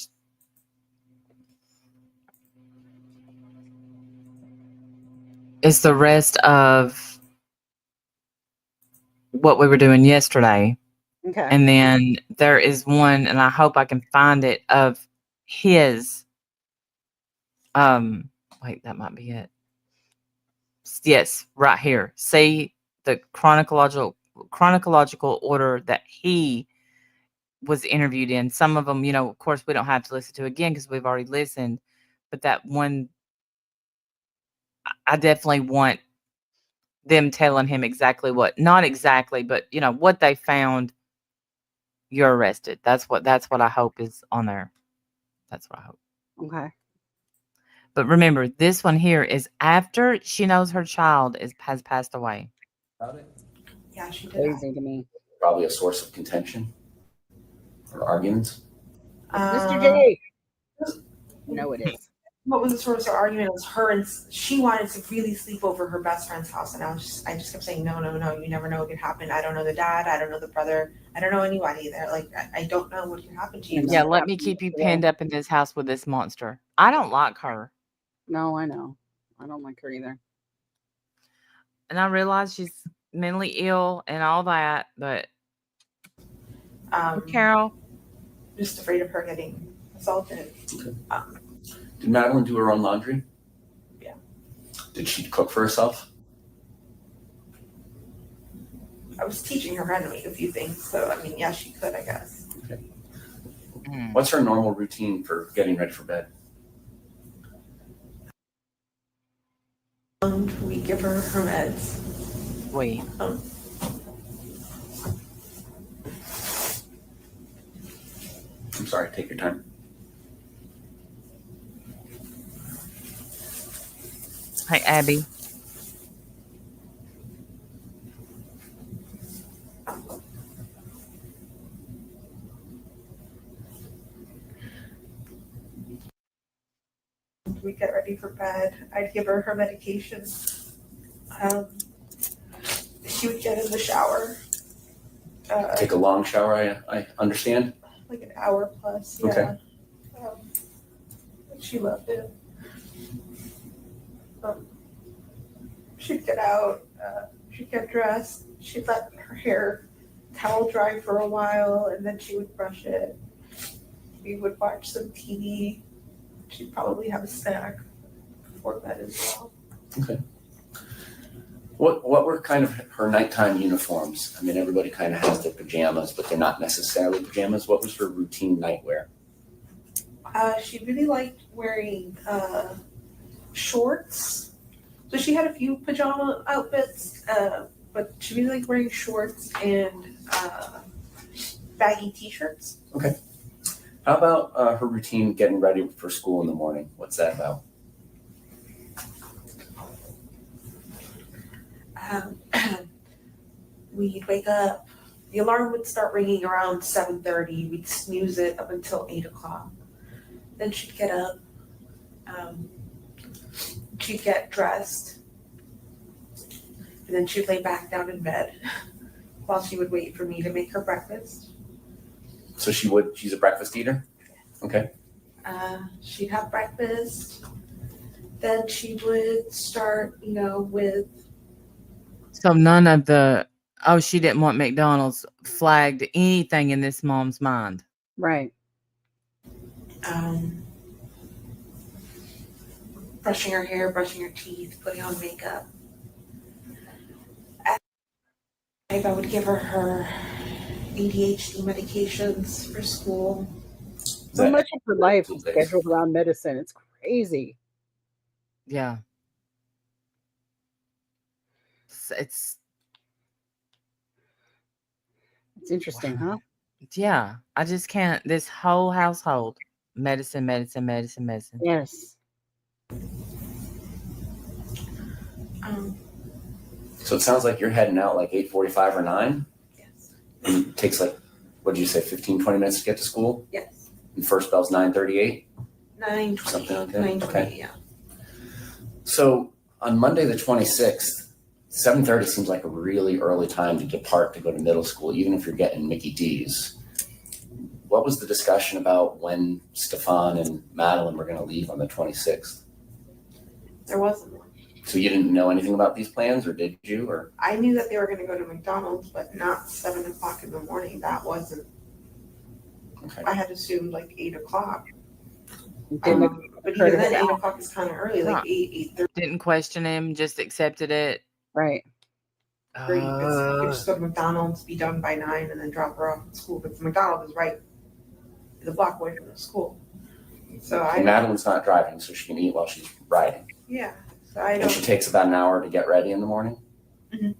It's the rest of what we were doing yesterday. Okay. And then there is one, and I hope I can find it, of his. Wait, that might be it. Yes, right here. See the chronological order that he was interviewed in. Some of them, of course, we don't have to listen to again because we've already listened. But that one, I definitely want them telling him exactly what, not exactly, but what they found. You're arrested. That's what I hope is on there. That's what I hope. Okay. But remember, this one here is after she knows her child has passed away. About it. Yeah, she did. Crazy to me. Probably a source of contention or arguments. Mr. J. No, it is. What was the source of argument? It was her, and she wanted to really sleep over her best friend's house, and I just kept saying, no, you never know what could happen. I don't know the dad, I don't know the brother, I don't know anybody there. Like, I don't know what can happen to you. Yeah, let me keep you pinned up in this house with this monster. I don't like her. No, I know. I don't like her either. And I realize she's mentally ill and all that, but Carol, just afraid of her getting assaulted. Okay. Did Madeline do her own laundry? Yeah. Did she cook for herself? I was teaching her how to make a few things, so I mean, yeah, she could, I guess. Okay. What's her normal routine for getting ready for bed? We give her her meds. wait. I'm sorry, take your time. Hey, Abby. We get ready for bed. I'd give her her medication. She would get in the shower. Take a long shower, I understand. Like an hour plus, yeah. Okay. She loved it. She'd get out, she'd get dressed, she'd let her hair towel dry for a while, and then she would brush it. We would watch some TV. She'd probably have a snack before bed as well. Okay. What were kind of her nighttime uniforms? I mean, everybody kind of has their pajamas, but they're not necessarily pajamas. What was her routine nightwear? She really liked wearing shorts. So she had a few pajama outfits, but she really liked wearing shorts and baggy t-shirts. Okay. How about her routine getting ready for school in the morning? What's that about? We'd wake up. The alarm would start ringing around 7:30. We'd snooze it up until 8 o'clock. Then she'd get up. She'd get dressed. And then she'd lay back down in bed while she would wait for me to make her breakfast. So she's a breakfast eater? Okay. She'd have breakfast. Then she would start, with. So none of the, she didn't want McDonald's flagged anything in this mom's mind. Right. Brushing her hair, brushing her teeth, putting on makeup. I would give her ADHD medications for school. So much of her life is scheduled around medicine. It's crazy. Yeah. It's interesting, huh? Yeah. I just can't. This whole household, medicine. Yes. So it sounds like you're heading out like 8:45 or 9? Yes. And it takes like, what did you say, 15, 20 minutes to get to school? Yes. And first bell's 9:38? 9:20. Something like that? 9:20, Okay. yeah. So on Monday the 26th, 7:30 seems like a really early time to depart to go to middle school, even if you're getting Mickey D's. What was the discussion about when Stefan and Madeline were going to leave on the 26th? There wasn't one. So you didn't know anything about these plans, or did you? Or I knew that they were going to go to McDonald's, but not 7 o'clock in the morning. That wasn't. okay. I had assumed like 8 o'clock. But even then, 8 o'clock is kind of early, like Right. 8:30. Didn't question him, just accepted it. Right. You could just go to McDonald's, be done by 9, and then drop her off at school. But the McDonald's is right the block away from the school. So Madeline's not driving, so she can eat while she's riding. Yeah. So And she takes about an hour to get ready in the morning? Mm-hmm.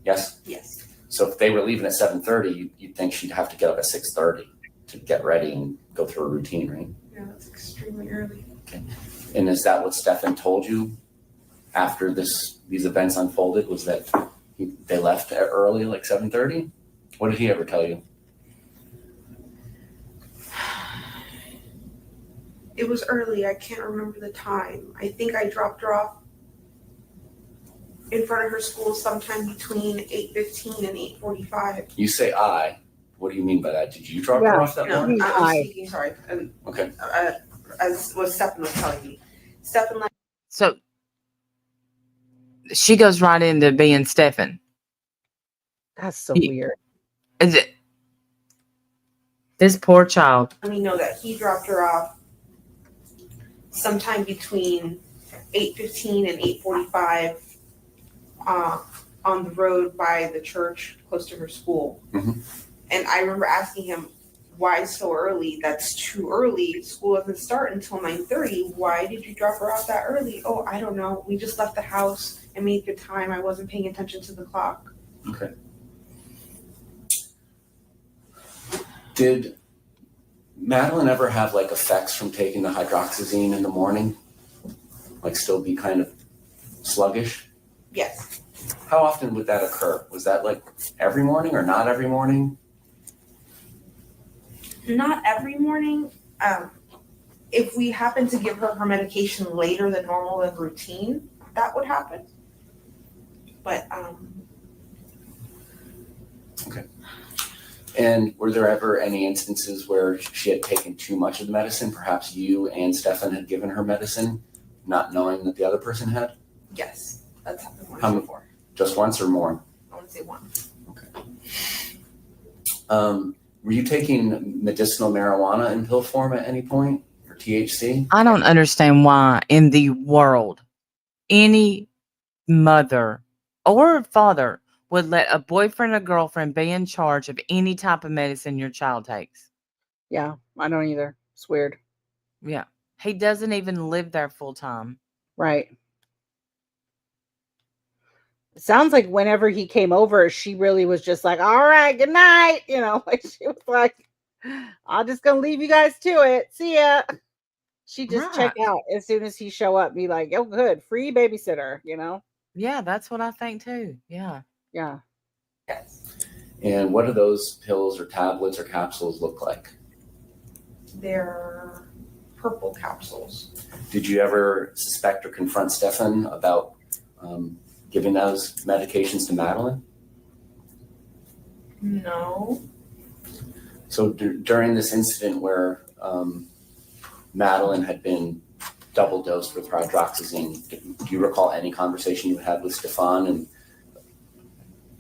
Yes? Yes. So if they were leaving at 7:30, you'd think she'd have to get up at 6:30 to get ready and go through a routine, right? Yeah, that's extremely early. Okay. And is that what Stefan told you after these events unfolded? Was that they left early, like 7:30? What did he ever tell you? It was early. I can't remember the time. I think I dropped her off in front of her school sometime between 8:15 and 8:45. You say I. What do you mean by that? Did you drop her off that No, morning? I was speaking, sorry. Okay. As what Stefan was telling me. Stefan left. So she goes right into being Stefan. That's so weird. Is it? This poor child. Let me know that he dropped her off sometime between 8:15 and 8:45 on the road by the church close to her school. Mm-hmm. And I remember asking him, why so early? That's too early. School doesn't start until 9:30. Why did you drop her off that early? Oh, I don't know. We just left the house and made good time. I wasn't paying attention to the clock. Okay. Did Madeline ever have like effects from taking the hydroxyzine in the morning? Like still be kind of sluggish? Yes. How often would that occur? Was that like every morning or not every morning? Not every morning. If we happen to give her medication later than normal and routine, that would happen. But Okay. And were there ever any instances where she had taken too much of the medicine? Perhaps you and Stefan had given her medicine, not knowing that the other person had? yes, that's happened once How many? before. Just once or more? I want to say one. Were you taking medicinal marijuana in pill form at any point, or THC? I don't understand why in the world any mother or father would let a boyfriend or girlfriend be in charge of any type of medicine your child takes. Yeah, I don't either. It's weird. Yeah. He doesn't even live there full time. Right. It sounds like whenever he came over, she really was just like, all right, good night. You know, like she was like, I'm just going to leave you guys to it. See ya. She just check out as soon as he show up, be like, oh, good. Free babysitter, you know? Yeah, that's what I think too. Yeah. Yeah. Yes. And what do those pills or tablets or capsules look like? They're purple capsules. Did you ever suspect or confront Stefan about giving those medications to Madeline? No. So during this incident where Madeline had been double dosed with hydroxyzine, do you recall any conversation you had with Stefan and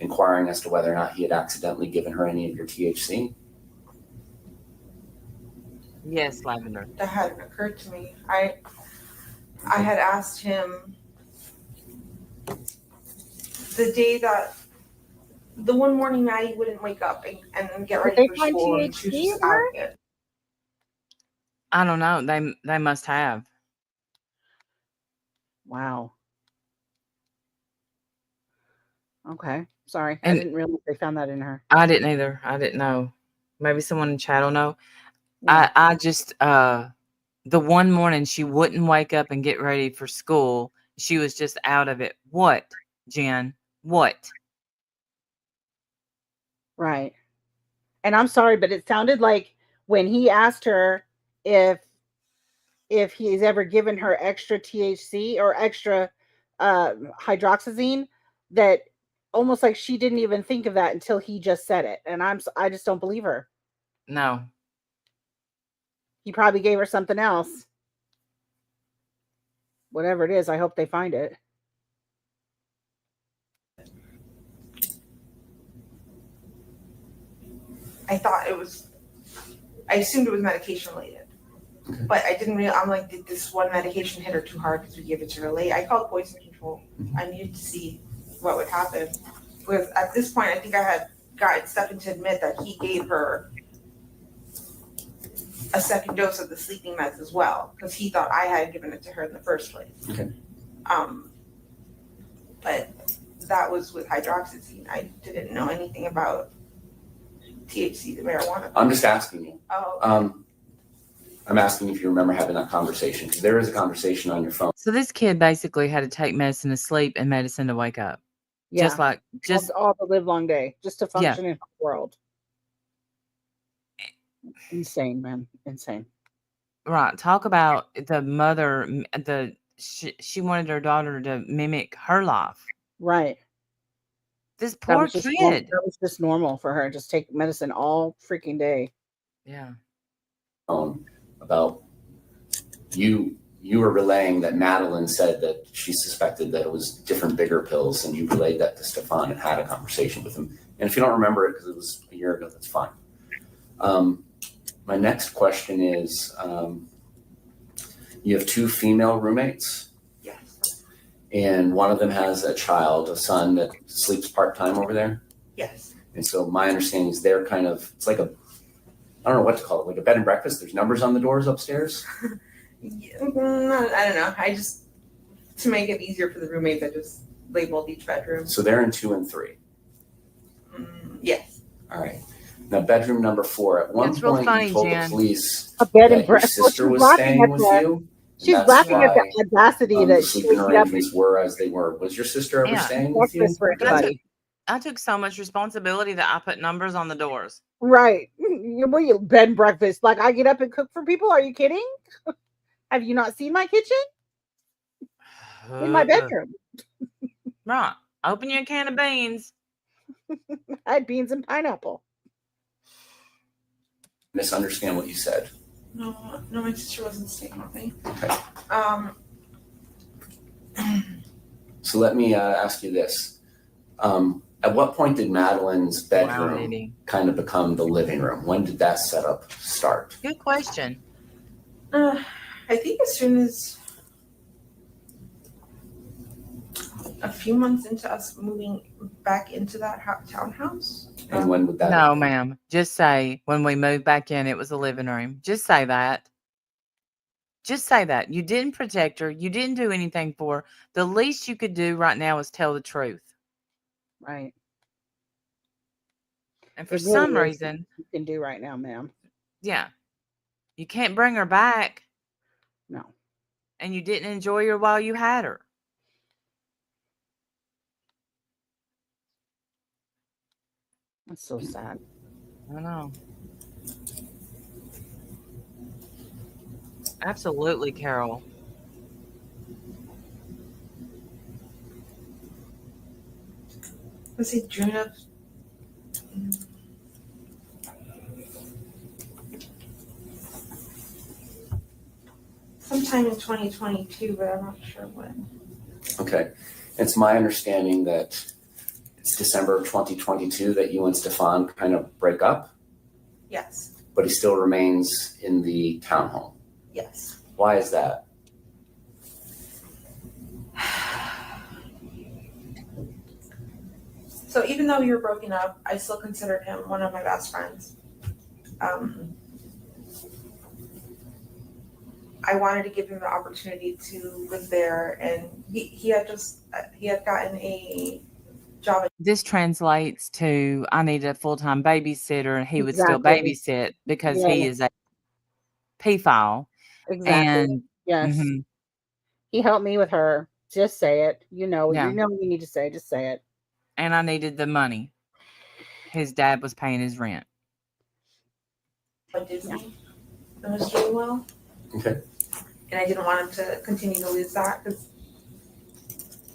inquiring as to whether or not he had accidentally given her any of your THC? Yes, Lavender. That hadn't occurred to me. I had asked him the day that the one morning Maddie wouldn't wake up and get ready for school, and she was just out of it. I don't know. They must have. Wow. Okay. Sorry. And I didn't realize they found that in her. I didn't either. I didn't know. Maybe someone in chat will know. Yeah. I just the one morning she wouldn't wake up and get ready for school. She was just out of it. What, Jen? What? Right. And I'm sorry, but it sounded like when he asked her if he's ever given her extra THC or extra hydroxyzine, that almost like she didn't even think of that until he just said it. And I just don't believe her. No. He probably gave her something else. Whatever it is, I hope they find it. I assumed it was medication related. But I didn't really, I'm like, did this one medication hit her too hard because we gave it to her late? I called poison control. I needed to see what would happen. Because at this point, I think I had gotten Stefan to admit that he gave her a second dose of the sleeping meds as well, because he thought I had given it to her in the first place. Okay. But that was with hydroxyzine. I didn't know anything about THC, the marijuana. I'm just asking you. Oh. I'm asking if you remember having that conversation, because there is a conversation on your phone. So this kid basically had to take medicine to sleep and medicine to wake up. Yeah. Just all the live long day, just to function in the world. Insane, man. Insane. Right. Talk about the mother. She wanted her daughter to mimic her life. Right. This poor kid. That was just normal for her. Just take medicine all freaking day. Yeah. About you were relaying that Madeline said that she suspected that it was different, bigger pills, and you relayed that to Stefan and had a conversation with him. And if you don't remember it because it was a year ago, that's fine. My next question is, you have 2 female roommates? Yes. And one of them has a child, a son that sleeps part-time over there? Yes. And so my understanding is they're kind of, it's like I don't know what to call it, like a bed and breakfast. There's numbers on the doors upstairs. Yeah, I don't know. I just, to make it easier for the roommates, I just labeled each bedroom. So they're in 2 and 3. Yes. All right. Now, bedroom number 4. At one point, you told the police a bed and that your breakfast. sister was staying with you. She's laughing at the audacity that the sleeping arrangements were as they were. Was your sister ever staying with you? For everybody. I took so much responsibility that I put numbers on the doors. Right. What are you, bed and breakfast? Like I get up and cook for people? Are you kidding? Have you not seen my kitchen? In my bedroom. Right. Open your can of beans. I had beans and pineapple. Misunderstand what you said. No, my sister wasn't staying with me. Okay. So let me ask you this. At what point did Madeline's bedroom kind of become the living room? When did that setup start? Good question. I think as soon as a few months into us moving back into that townhouse. And when would that? No, ma'am. Just say when we moved back in, it was a living room. Just say that. Just say that. You didn't protect her. You didn't do anything for her. The least you could do right now is tell the truth. Right. And for some reason, you can do right now, ma'am. Yeah. You can't bring her back. No. And you didn't enjoy her while you had her. That's so sad. I know. Absolutely, Carol. Let's see, June of sometime in 2022, but I'm not sure when. Okay. It's my understanding that it's December of 2022 that you and Stefan kind of break up. Yes. But he still remains in the townhome. Yes. Why is that? So even though we were broken up, I still considered him one of my best friends. I wanted to give him the opportunity to live there, and he had gotten a job. This translates to I need a full-time babysitter, and he would still babysit because he is a pedophile. Exactly. And yes. Mm-hmm. He helped me with her. Just say it. You know what you need to say. Just say it. And I needed the money. His dad was paying his rent. At Disney, and was doing well. Okay. And I didn't want him to continue to lose that because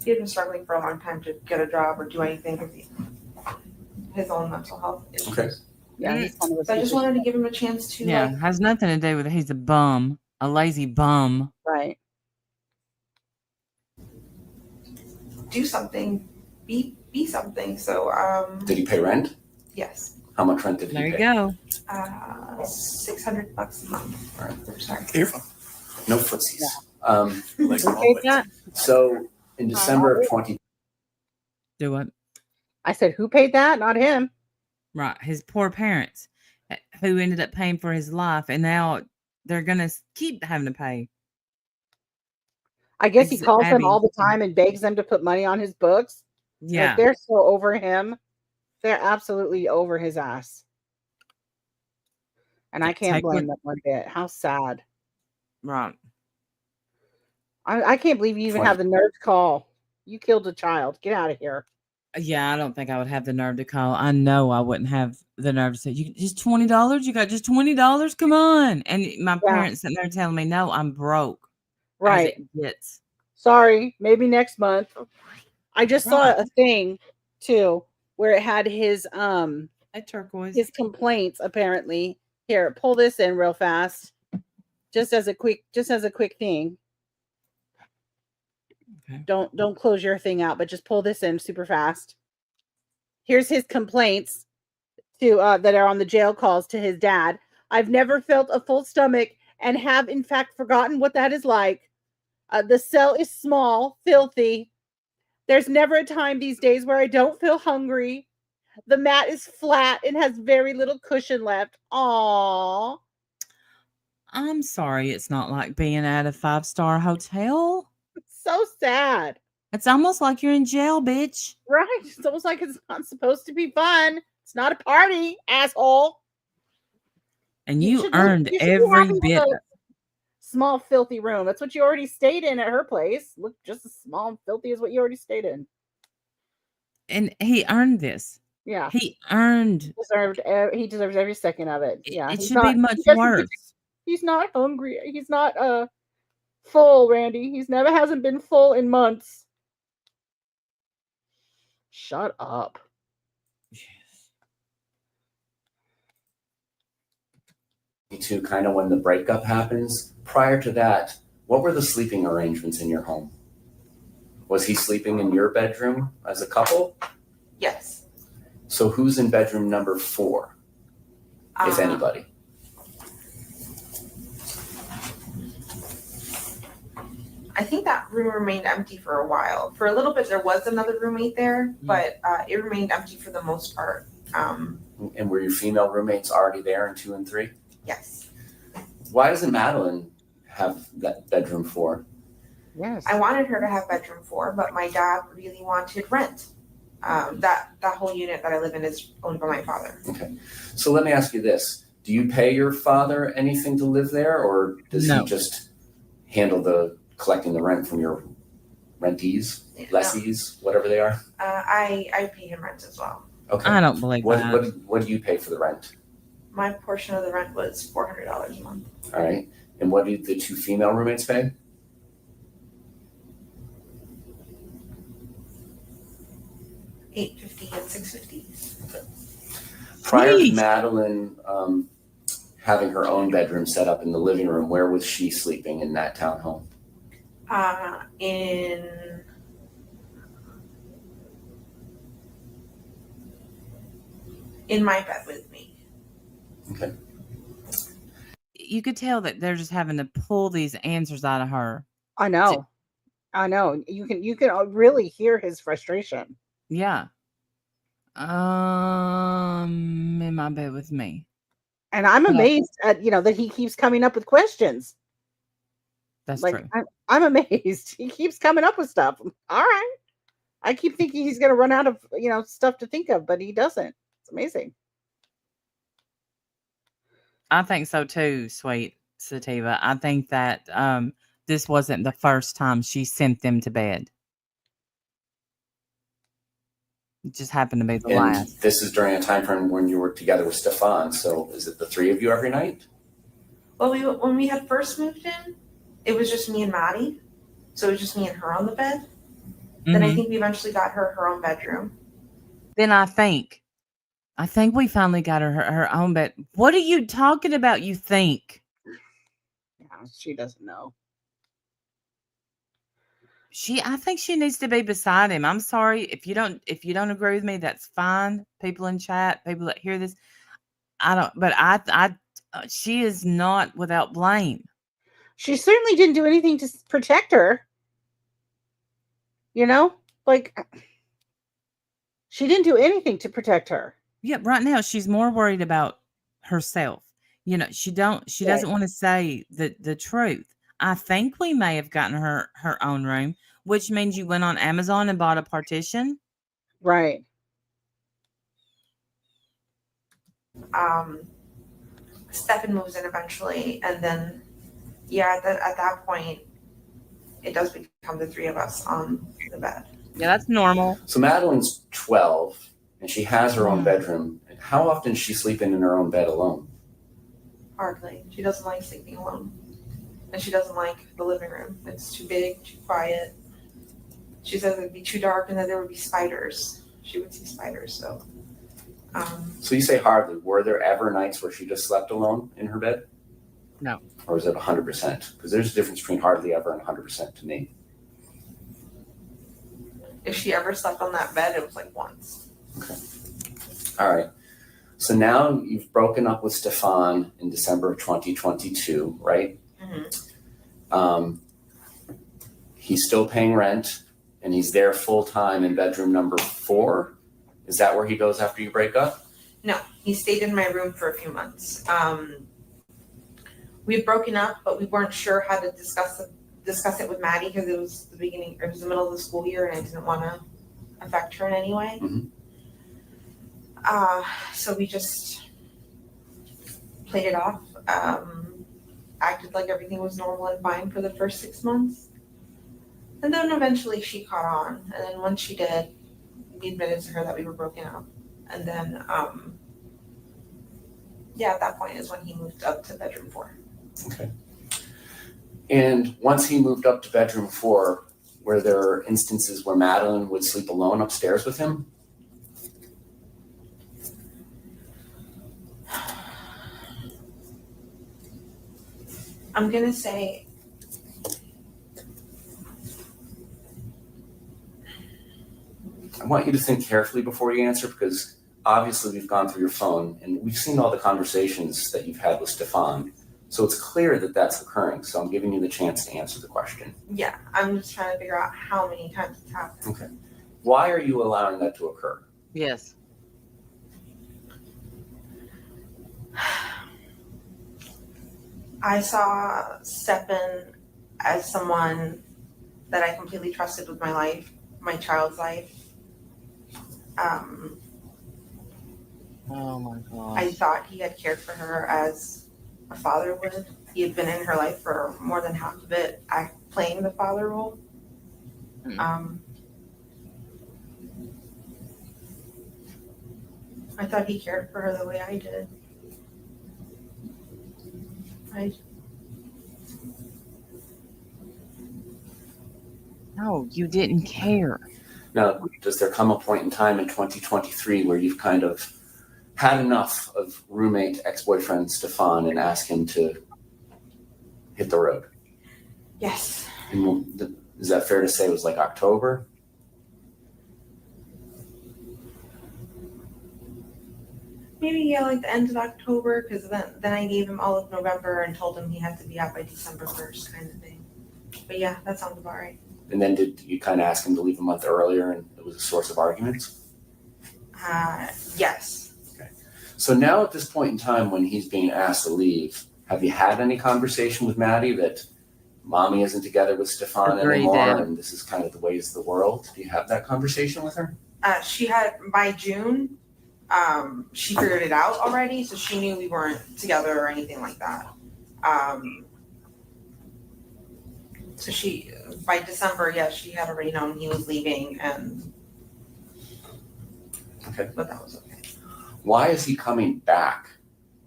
he had been struggling for a long time to get a job or do anything with his own mental health issues. Okay. Yeah. So I just wanted to give him a chance to. Yeah, has nothing to do with it. He's a bum, a lazy bum. Right. Do something, be something. So did he pay rent? Yes. How much rent did he There pay? you go. $600 a month. All right. I'm sorry. You're fine. No footsies. Who paid that? So in December of 20. Do what? I said, who paid that? Not him. Right. His poor parents who ended up paying for his life, and now they're going to keep having to pay. I guess he calls them Abby. all the time and begs them to put money on his books. Yeah. Like, they're so over him. They're absolutely over his ass. And I can't blame them one bit. How sad. Right. I can't believe you even have the nerve to call. You killed a child. Get out of here. Yeah, I don't think I would have the nerve to call. I know I wouldn't have the nerve to say, "You just $20? You got just $20? Come on!" And my parents sitting there telling me, "No, I'm broke." Right. As it gets. Sorry, maybe next month. I just saw a thing too where it had his turquoise. His complaints apparently. Here, pull this in real fast. Just as a quick thing. Okay. Don't close your thing out, but just pull this in super fast. Here's his complaints to that are on the jail calls to his dad. I've never felt a full stomach and have in fact forgotten what that is like. The cell is small, filthy. There's never a time these days where I don't feel hungry. The mat is flat and has very little cushion left. Aww. I'm sorry, it's not like being at a 5-star hotel. It's so sad. It's almost like you're in jail, bitch. Right. It's almost like it's not supposed to be fun. It's not a party, asshole. And you earned every bit. Small, filthy room. That's what you already stayed in at her place. Look just as small and filthy as what you already stayed in. And he earned this. Yeah. He deserves every second of it. Yeah. It should be much worse. He's not hungry. He's not full, Randy. He's never hasn't been full in months. Shut up. To kind of when the breakup happens. Prior to that, what were the sleeping arrangements in your home? Was he sleeping in your bedroom as a couple? Yes. So who's in bedroom number 4, if anybody? I think that room remained empty for a while. For a little bit, there was another roommate there, but it remained empty for the most part. And were your female roommates already there in 2 and 3? Yes. Why doesn't Madeline have that bedroom 4? Yes. I wanted her to have bedroom 4, but my dad really wanted rent. That whole unit that I live in is owned by my father. Okay. So let me ask you this. Do you pay your father anything to live there, or does he just handle collecting the rent from your rentees, lessees, whatever they are? I pay him rent as well. Okay. I don't believe that. What do you pay for the rent? My portion of the rent was $400 a month. All right. And what did the 2 female roommates pay? $850 and $650. Okay. Prior to Madeline having her own bedroom set up in the living room, where was she sleeping in that townhome? In my bed with me. Okay. You could tell that they're just having to pull these answers out of her. I know. You can really hear his frustration. Yeah. In my bed with me. And I'm amazed at that he keeps coming up with questions. That's true. I'm amazed. He keeps coming up with stuff. All right. I keep thinking he's gonna run out of stuff to think of, but he doesn't. It's amazing. I think so too, sweet Sativa. I think that this wasn't the first time she sent them to bed. It just happened to be the last. This is during a time frame when you were together with Stefan. So is it the 3 of you every night? Well, when we had first moved in, it was just me and Maddie. So it was just me and her on the bed. Mm-hmm. Then I think we eventually got her own bedroom. Then I think we finally got her own bed. What are you talking about, you think? Yeah, she doesn't know. I think she needs to be beside him. I'm sorry if you don't agree with me, that's fine. People in chat, people that hear this, she is not without blame. She certainly didn't do anything to protect her. You know, like she didn't do anything to protect her. Yeah, right now she's more worried about herself. You know, she doesn't want to say the truth. I think we may have gotten her own room, which means you went on Amazon and bought a partition. Right. Stefan moves in eventually, and then at that point, it does become the three of us on the bed. Yeah, that's normal. So Madeline's 12, and she has her own bedroom. And how often is she sleeping in her own bed alone? Hardly. She doesn't like sleeping alone, and she doesn't like the living room. It's too big, too quiet. She says it'd be too dark, and that there would be spiders. She would see spiders. So you say hardly. Were there ever nights where she just slept alone in her bed? No. Or is it 100%? Because there's a difference between hardly ever and 100% to me. If she ever slept on that bed, it was like once. Okay. All right. So now you've broken up with Stefan in December of 2022, right? Mm-hmm. He's still paying rent, and he's there full time in bedroom number 4. Is that where he goes after you break up? No, he stayed in my room for a few months. We'd broken up, but we weren't sure how to discuss it with Maddie because it was the middle of the school year, and I didn't want to affect her in any way. Mm-hmm. So we just played it off, acted like everything was normal and fine for the first 6 months. And then eventually she caught on. And then once she did, we admitted to her that we were broken up. And then, at that point is when he moved up to bedroom 4. Okay. And once he moved up to bedroom 4, were there instances where Madeline would sleep alone upstairs with him? I'm going to say I want you to think carefully before you answer, because obviously we've gone through your phone and we've seen all the conversations that you've had with Stefan. So it's clear that that's occurring. So I'm giving you the chance to answer the question. Yeah, I'm just trying to figure out how many times it's happened. Okay. Why are you allowing that to occur? Yes. I saw Stefan as someone that I completely trusted with my life, my child's life. Oh my gosh. I thought he had cared for her as a father would. He had been in her life for more than half of it, playing the father role. I thought he cared for her the way I did. No, you didn't care. Now, does there come a point in time in 2023 where you've kind of had enough of roommate ex-boyfriend Stefan and ask him to hit the road? Yes. And is that fair to say it was like October? Maybe like the end of October, because then I gave him all of November and told him he had to be out by December 1st, kind of thing. But yeah, that sounds about right. And then did you kind of ask him to leave a month earlier and it was a source of arguments? Yes. Okay. So now at this point in time when he's being asked to leave, have you had any conversation with Maddie that mommy isn't together with Stefan anymore and this is kind of the ways of the world? Do you have that conversation with her? She had, by June, she figured it out already, so she knew we weren't together or anything like that. So by December, she had already known he was leaving, but that was okay. Why is he coming back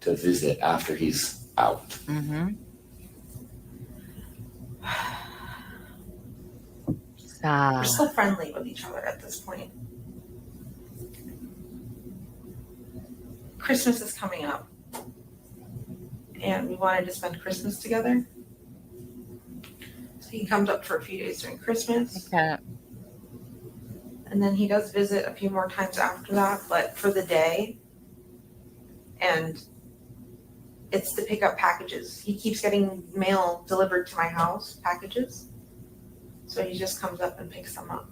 to visit after he's out? Mm-hmm. We're still friendly with each other at this point. Christmas is coming up, and we wanted to spend Christmas together. So he comes up for a few days during Christmas. Okay. And then he does visit a few more times after that, but for the day. And it's to pick up packages. He keeps getting mail delivered to my house, packages. So he just comes up and picks them up.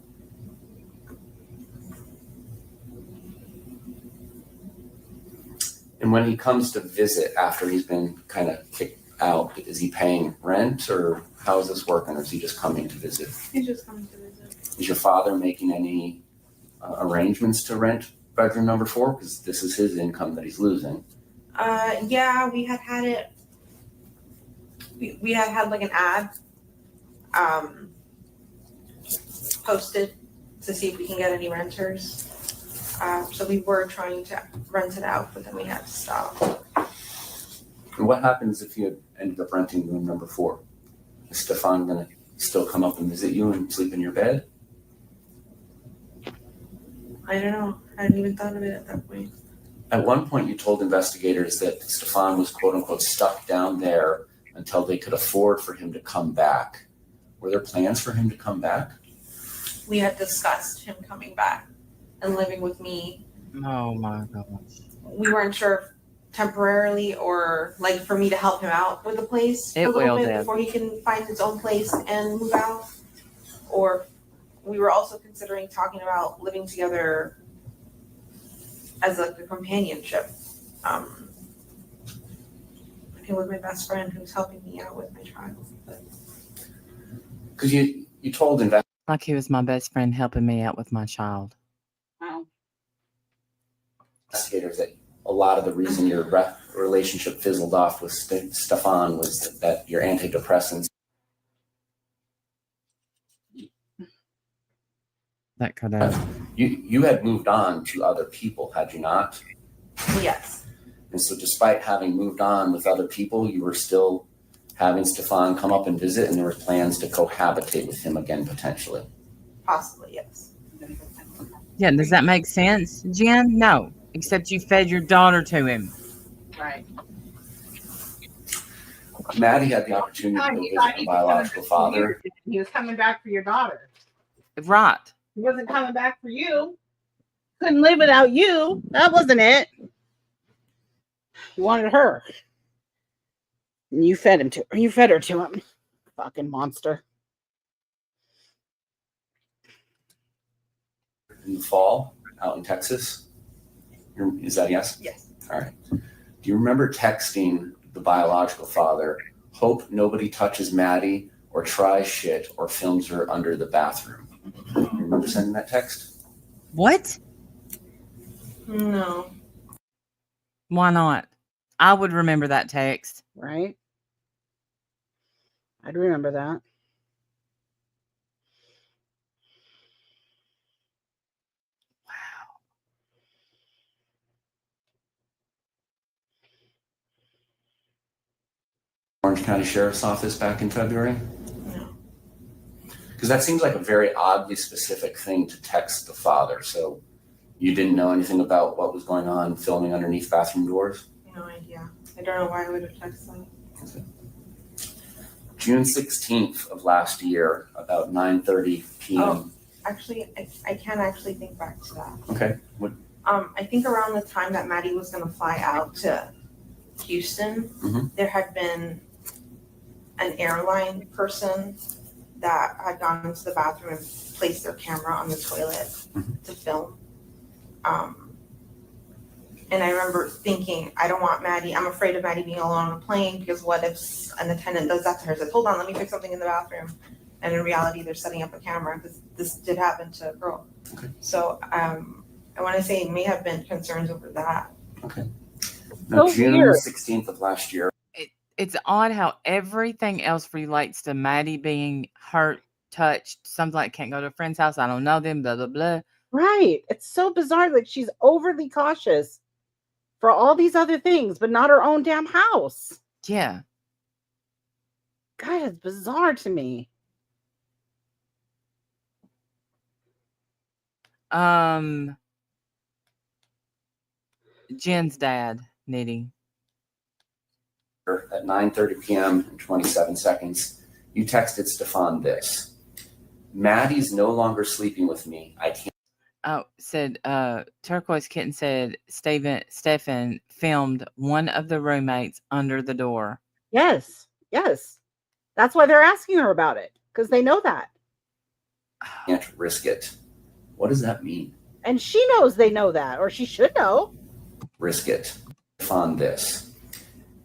And when he comes to visit after he's been kind of kicked out, is he paying rent or how is this working? Or is he just coming to visit? He's just coming to visit. Is your father making any arrangements to rent bedroom number 4? Because this is his income that he's losing. Yeah, we had it. We had like an ad posted to see if we can get any renters. So we were trying to rent it out, but then we had to stop. And what happens if you ended up renting room number 4? Is Stefan going to still come up and visit you and sleep in your bed? I don't know. I hadn't even thought of it at that point. At one point, you told investigators that Stefan was quote unquote stuck down there until they could afford for him to come back. Were there plans for him to come back? We had discussed him coming back and living with me. Oh my gosh. We weren't sure if temporarily or like for me to help him out with the place for a little bit before he can find his own place and move out. Or we were also considering talking about living together as like a companionship. With my best friend who's helping me out with my child. Because you told Like he was my best friend helping me out with my child. Wow. investigators that a lot of the reason your relationship fizzled off with Stefan was that your antidepressants. That could have. You had moved on to other people, had you not? Yes. And so despite having moved on with other people, you were still having Stefan come up and visit, and there were plans to cohabitate with him again, potentially. Possibly, yes. Yeah, does that make sense, Jen? No, except you fed your daughter to him. Right. Maddie had the opportunity to go visit her biological father. He was coming back for your daughter. Right. He wasn't coming back for you. Couldn't live without you. That wasn't it. You wanted her. And you fed her to him. Fucking monster. In the fall, out in Texas. Is that a yes? Yes. All right. Do you remember texting the biological father, hope nobody touches Maddie or tries shit or films her under the bathroom? You remember sending that text? What? No. Why not? I would remember that text. Right? I'd remember that. Orange County Sheriff's Office back in February? No. Because that seems like a very oddly specific thing to text the father. So you didn't know anything about what was going on filming underneath bathroom doors? No idea. I don't know why I would have texted that. Okay. June 16th of last year, about 9:30 p.m. Oh, actually, I can't actually think back to that. Okay. What? I think around the time that Maddie was going to fly out to Houston, there had been an airline person that had gone into the bathroom and placed their camera on the toilet to film. And I remember thinking, I don't want Maddie, I'm afraid of Maddie being alone on a plane because what if an attendant does that to her? I said, hold on, let me fix something in the bathroom. And in reality, they're setting up a camera because this did happen to a girl. Okay. So I want to say it may have been concerns over that. Okay. Now, So June weird. 16th of last year. It's odd how everything else relates to Maddie being hurt, touched, something like can't go to a friend's house. I don't know them, blah, blah, blah. Right. It's so bizarre. Like she's overly cautious for all these other things, but not her own damn house. Yeah. God, it's bizarre to me. Jen's dad, Nitty. At 9:30 p.m. and 27 seconds, You texted Stefan this. Maddie's no longer sleeping with me. I can't. Oh, said Turquoise Kitten said Stefan filmed one of the roommates under the door. Yes. That's why they're asking her about it, because they know that. Can't risk it. What does that mean? And she knows they know that, or she should know. Risk it. Stefan this.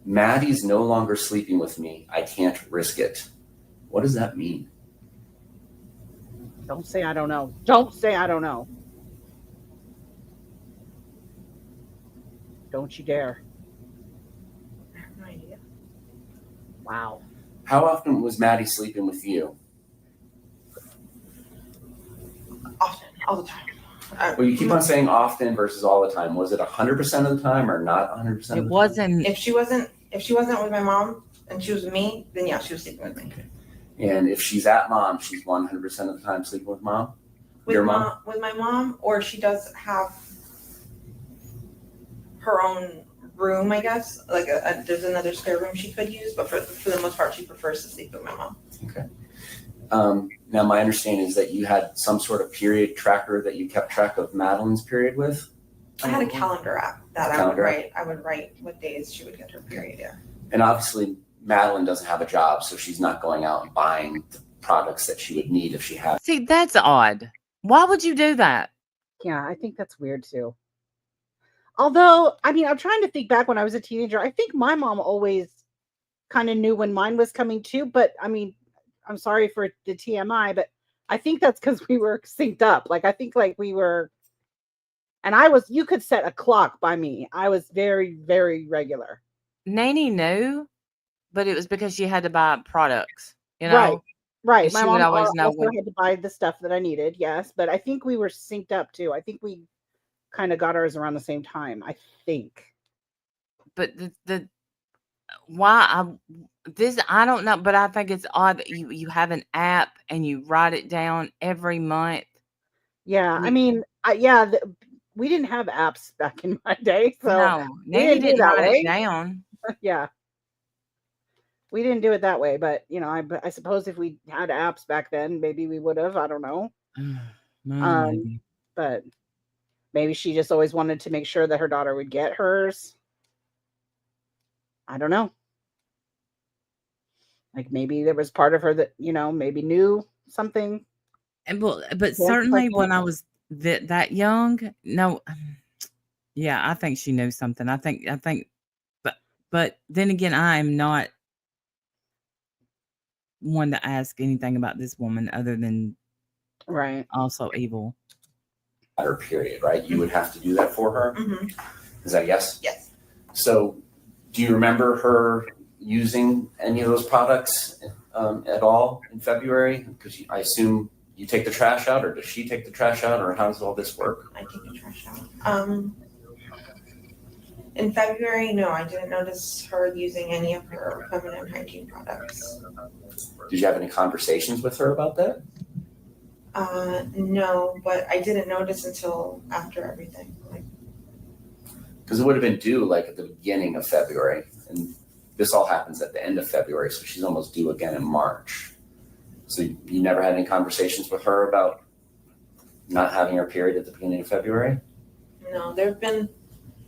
Maddie's no longer sleeping with me. I can't risk it. What does that mean? Don't say I don't know. Don't say I don't know. Don't you dare. I have no idea. Wow. How often was Maddie sleeping with you? Often, all the time. Well, you keep on saying often versus all the time. Was it 100% of the time or not 100% of the time? It wasn't. If she wasn't with my mom and she was with me, then yeah, she was sleeping with me. Okay. And if she's at mom, she's 100% of the time sleeping with mom? Your mom? With my mom, or she does have her own room, I guess. Like there's another spare room she could use, but for the most part, she prefers to sleep with my mom. Okay. Now, my understanding is that you had some sort of period tracker that you kept track of Madeline's period with? I had a calendar app that I would write what days she would get her period, yeah. And obviously, Madeline doesn't have a job, so she's not going out and buying the products that she would need if she had. See, that's odd. Why would you do that? Yeah, I think that's weird too. Although, I mean, I'm trying to think back when I was a teenager. I think my mom always kind of knew when mine was coming too. But I mean, I'm sorry for the TMI, but I think that's because we were synced up. Like, I think like we were, and you could set a clock by me. I was very, very regular. Nanny knew, but it was because she had to buy products, you know? Right. She My would mom always know also had to buy the stuff that I needed. Yes. But I think we were synced up too. I think we kind of got ours around the same time, I think. But I don't know, but I think it's odd that you have an app and you write it down every month. Yeah, I mean, we didn't have apps back in my day, so no, Nanny didn't write it down. Yeah, we didn't do it that way, but you know, I suppose if we had apps back then, maybe we would have. I don't know. But maybe she just always wanted to make sure that her daughter would get hers. I don't know. Like maybe there was part of her that, you know, maybe knew something. But certainly when I was that young, no, yeah, I think she knew something. I think, but then again, I am not one to ask anything about this woman other than also evil. Her period, right? You would have to do that for her. Mm-hmm. Is that yes? Yes. So, do you remember her using any of those products at all in February? Because I assume you take the trash out, or does she take the trash out, or how does all this work? I take the trash out. In February, no, I didn't notice her using any of her feminine hygiene products. Did you have any conversations with her about that? No, but I didn't notice until after everything. Because it would have been due like at the beginning of February, and this all happens at the end of February, so she's almost due again in March. So you never had any conversations with her about not having her period at the beginning of February? No,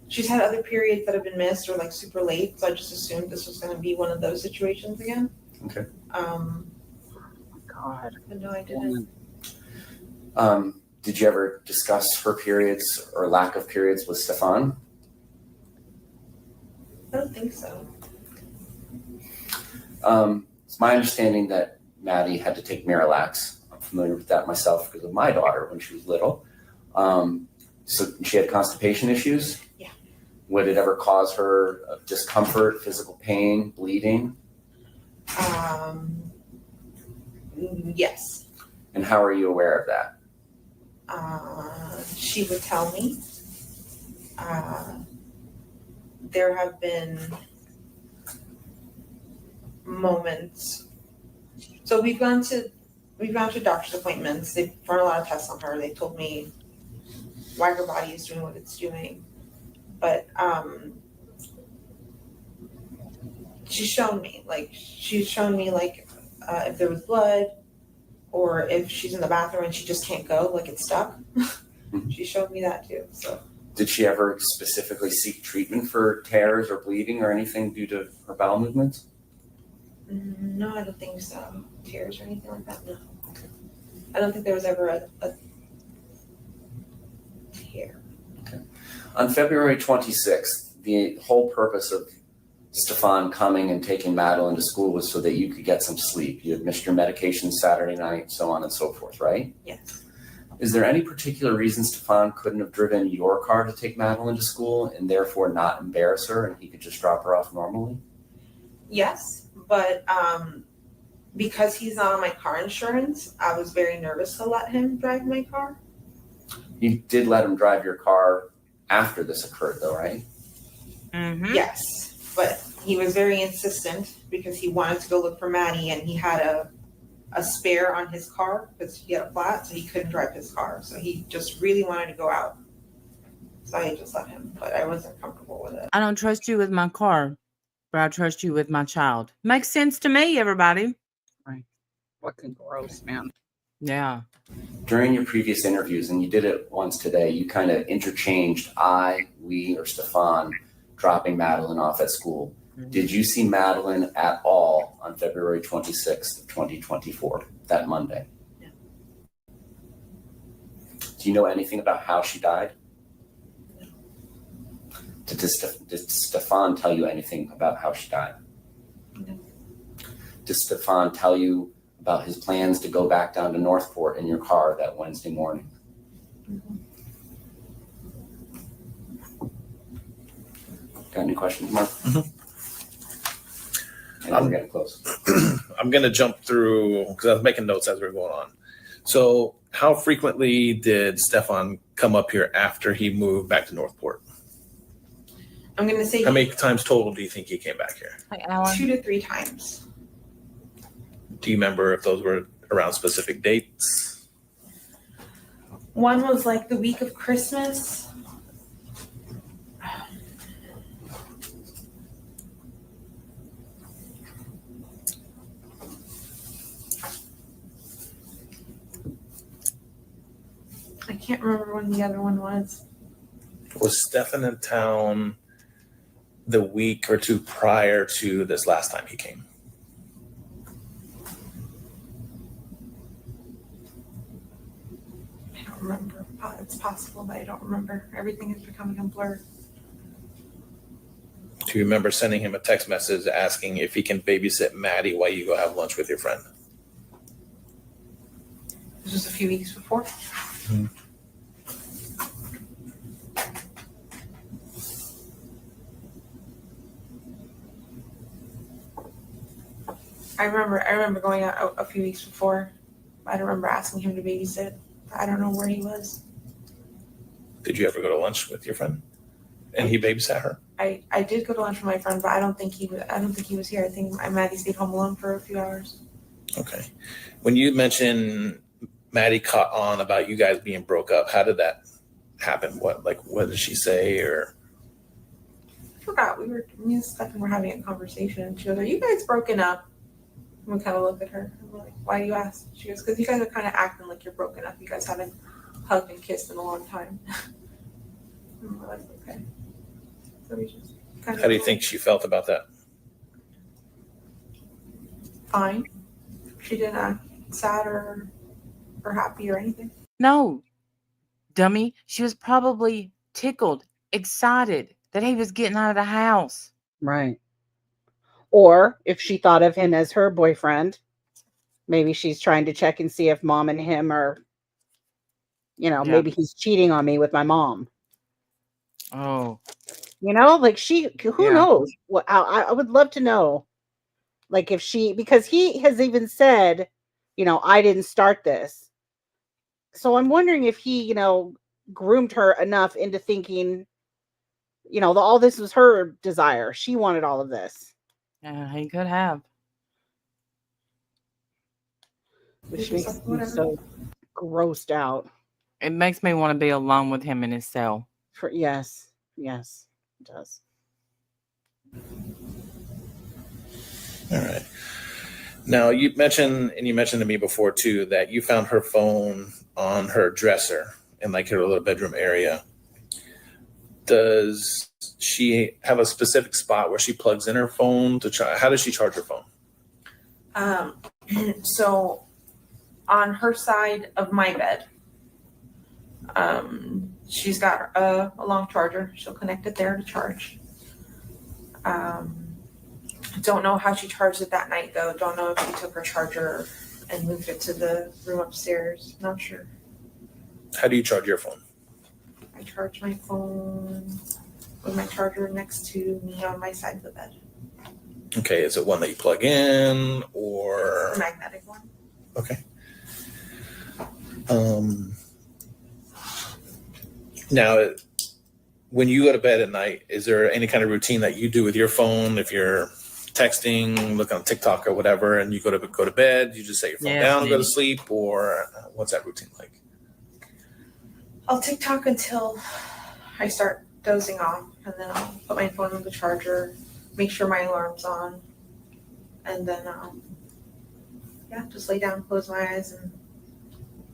she's had other periods that have been missed or like super late, so I just assumed this was going to be one of those situations again. Okay. God. But no, I didn't. Did you ever discuss her periods or lack of periods with Stefan? I don't think so. It's my understanding that Maddie had to take Miralax. I'm familiar with that myself because of my daughter when she was little. So she had constipation issues? Yeah. Would it ever cause her discomfort, physical pain, bleeding? Yes. And how are you aware of that? She would tell me. There have been moments. So we've gone to doctor's appointments. They've run a lot of tests on her. They told me why her body is doing what it's doing. But she's shown me like if there was blood, or if she's in the bathroom and she just can't go, like it's stuck. She showed me that too. So. Did she ever specifically seek treatment for tears or bleeding or anything due to her bowel movements? No, I don't think so. Tears or anything like that. No. I don't think there was ever a tear. Okay. On February 26th, the whole purpose of Stefan coming and taking Madeline to school was so that you could get some sleep. You had missed your medication Saturday night, so on and so forth, right? Yes. Is there any particular reason Stefan couldn't have driven your car to take Madeline to school and therefore not embarrass her and he could just drop her off normally? Yes, but because he's not on my car insurance, I was very nervous to let him drive my car. You did let him drive your car after this occurred though, right? Mm-hmm. Yes, but he was very insistent because he wanted to go look for Maddie, and he had a spare on his car because he had a flat, so he couldn't drive his car. So he just really wanted to go out. So I just let him, but I wasn't comfortable with it. I don't trust you with my car, but I trust you with my child. Makes sense to me, everybody. Right. Fucking gross, man. Yeah. During your previous interviews, and you did it once today, you kind of interchanged I, we, or Stefan dropping Madeline off at school. Mm-hmm. Did you see Madeline at all on February 26th of 2024, that Monday? No. Do you know anything about how she died? No. Did Stefan tell you anything about how she died? No. Did Stefan tell you about his plans to go back down to Northport in your car that Wednesday morning? Mm-hmm. Got any questions, Mark? Mm-hmm. We're getting close. I'm going to jump through because I was making notes as we were going on. So how frequently did Stefan come up here after he moved back to Northport? I'm going to say how many times total do you think he came back here? 2 to 3 times. Do you remember if those were around specific dates? One was like the week of Christmas. I can't remember when the other one was. Was Stefan in town the week or two prior to this last time he came? I don't remember. It's possible, but I don't remember. Everything is becoming a blur. Do you remember sending him a text message asking if he can babysit Maddie while you go have lunch with your friend? This was a few weeks before. Mm-hmm. I remember going out a few weeks before. I don't remember asking him to babysit. I don't know where he was. Did you ever go to lunch with your friend and he babysat her? I did go to lunch with my friend, but I don't think he was here. I think Maddie stayed home alone for a few hours. Okay. When you mentioned Maddie caught on about you guys being broke up, how did that happen? What did she say? Or I forgot. Me and Stefan were having a conversation, and she goes, "Are you guys broken up?" And we kind of looked at her. And we're like, "Why do you ask?" She goes, "Because you guys are kind of acting like you're broken up. You guys haven't hugged and kissed in a long time." And we're like, "Okay." So we just kind of. how do you think she felt about that? Fine. She didn't act sad or happy or anything. No, dummy. She was probably tickled, excited that he was getting out of the house. Right. Or if she thought of him as her boyfriend, maybe she's trying to check and see if mom and him are, maybe he's cheating on me with my mom. Oh. Like who knows? Well, I would love to know. Like if because he has even said, I didn't start this. So I'm wondering if he, groomed her enough into thinking, all this was her desire. She wanted all of this. Yeah, he could have. Which makes me so grossed out. It makes me want to be alone with him in his cell. Yes, it does. All right. Now you mentioned to me before too that you found her phone on her dresser in like her little bedroom area. Does she have a specific spot where she plugs in her phone to charge? How does she charge her phone? So on her side of my bed, she's got a long charger. She'll connect it there to charge. Don't know how she charged it that night though. Don't know if she took her charger and moved it to the room upstairs. Not sure. How do you charge your phone? I charge my phone with my charger next to me on my side of the bed. Okay, is it one that you plug in or The magnetic one. okay? Now, when you go to bed at night, is there any kind of routine that you do with your phone? If you're texting, looking on TikTok or whatever, and you go to bed, you just set your phone down and go to sleep, or what's that routine like? I'll TikTok until I start dozing off, and then I'll put my phone on the charger, make sure my alarm's on, and then just lay down, close my eyes, and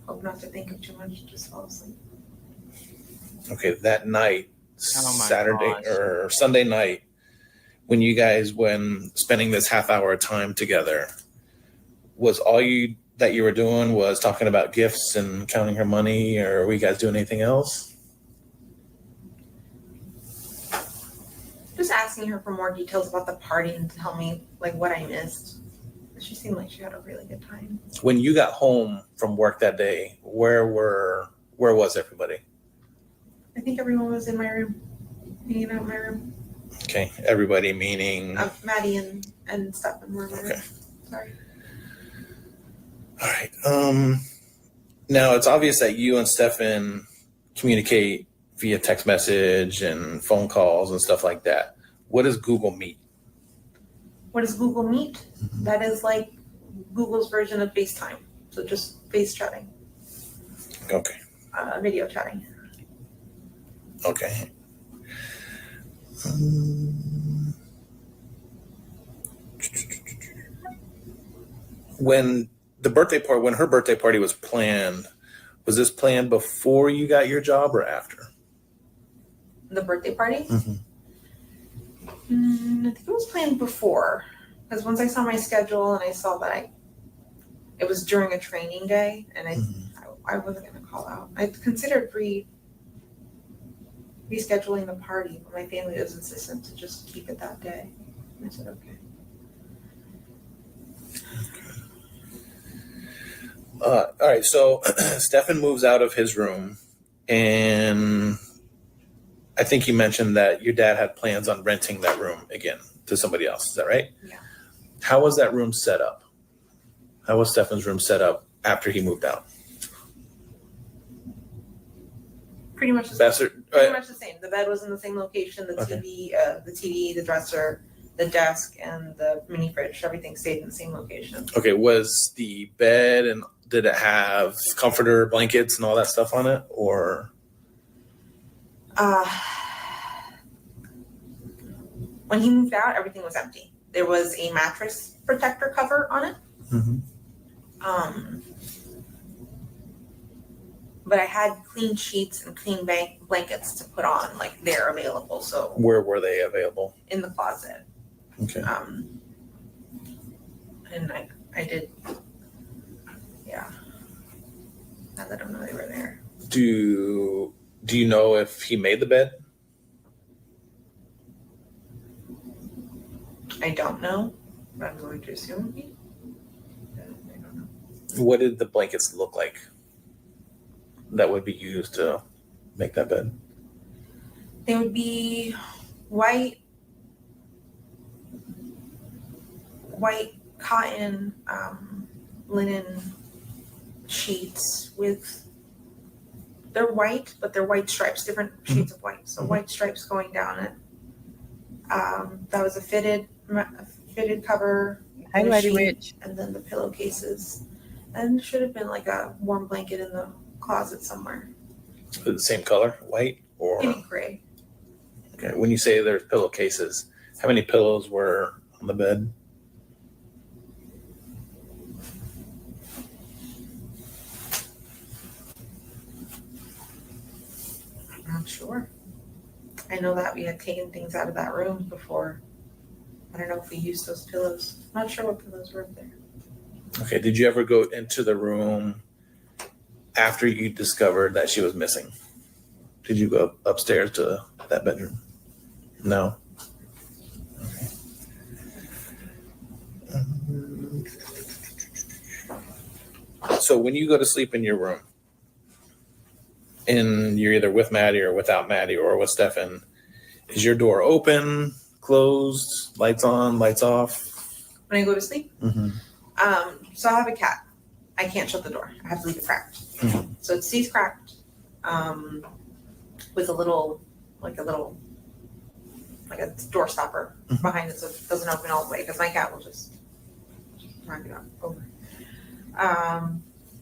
hope not to think of too much, just fall asleep. Okay, that night, Oh my Saturday gosh. or Sunday night, when spending this half hour of time together, was all that you were doing was talking about gifts and counting her money, or were you guys doing anything else? Just asking her for more details about the party and tell me like what I missed. She seemed like she had a really good time. When you got home from work that day, where was everybody? I think everyone was in my room, hanging out in my room. Okay, everybody meaning Maddie and Stefan were in my room. Sorry. All right. Now it's obvious that you and Stefan communicate via text message and phone calls and stuff like that. What is Google Meet? What is Google Meet? Mm-hmm. That is like Google's version of FaceTime. So just face chatting. Okay. Video chatting. Okay. When her birthday party was planned, was this planned before you got your job or after? The birthday party? Mm-hmm. I think it was planned before. Because once I saw my schedule and I saw that it was during a training day, and I wasn't going to call out. I considered rescheduling the party, but my family was insistent to just keep it that day. And I said, okay. All right, so Stefan moves out of his room, and I think you mentioned that your dad had plans on renting that room again to somebody else. Is that right? Yeah. How was that room set up? How was Stefan's room set up after he moved out? Pretty much the same. Pretty much the same. The bed was in the same location. The TV, the dresser, the desk, and the mini fridge. Everything stayed in the same location. Okay, was the bed and did it have comforter, blankets, and all that stuff on it, or? When he moved out, everything was empty. There was a mattress protector cover on it. Mm-hmm. But I had clean sheets and clean blankets to put on, like they're available. So where were they available? In the closet. Okay. And I did, yeah. I let him know they were there. Do you know if he made the bed? I don't know, but I'm going to assume he. I don't know. What did the blankets look like that would be used to make that bed? They would be white cotton linen sheets they're white, but they're white stripes, different shades of white. So white stripes going down it. That was a fitted cover. Hey, Lady Witch. And then the pillowcases. And should have been like a warm blanket in the closet somewhere. The same color, white or? Maybe gray. Okay. When you say there's pillowcases, how many pillows were on the bed? Sure. I know that we had taken things out of that room before. I don't know if we used those pillows. I'm not sure what pillows were up there. Okay. Did you ever go into the room after you discovered that she was missing? Did you go upstairs to that bedroom? No. Okay. So when you go to sleep in your room, and you're either with Maddie or without Maddie or with Stefan, is your door open, closed, lights on, lights off? When I go to sleep? Mm-hmm. So I have a cat. I can't shut the door. I have to leave it cracked. Mm-hmm. So it stays cracked with a door stopper behind it so it doesn't open all the way because my cat will just knock it over.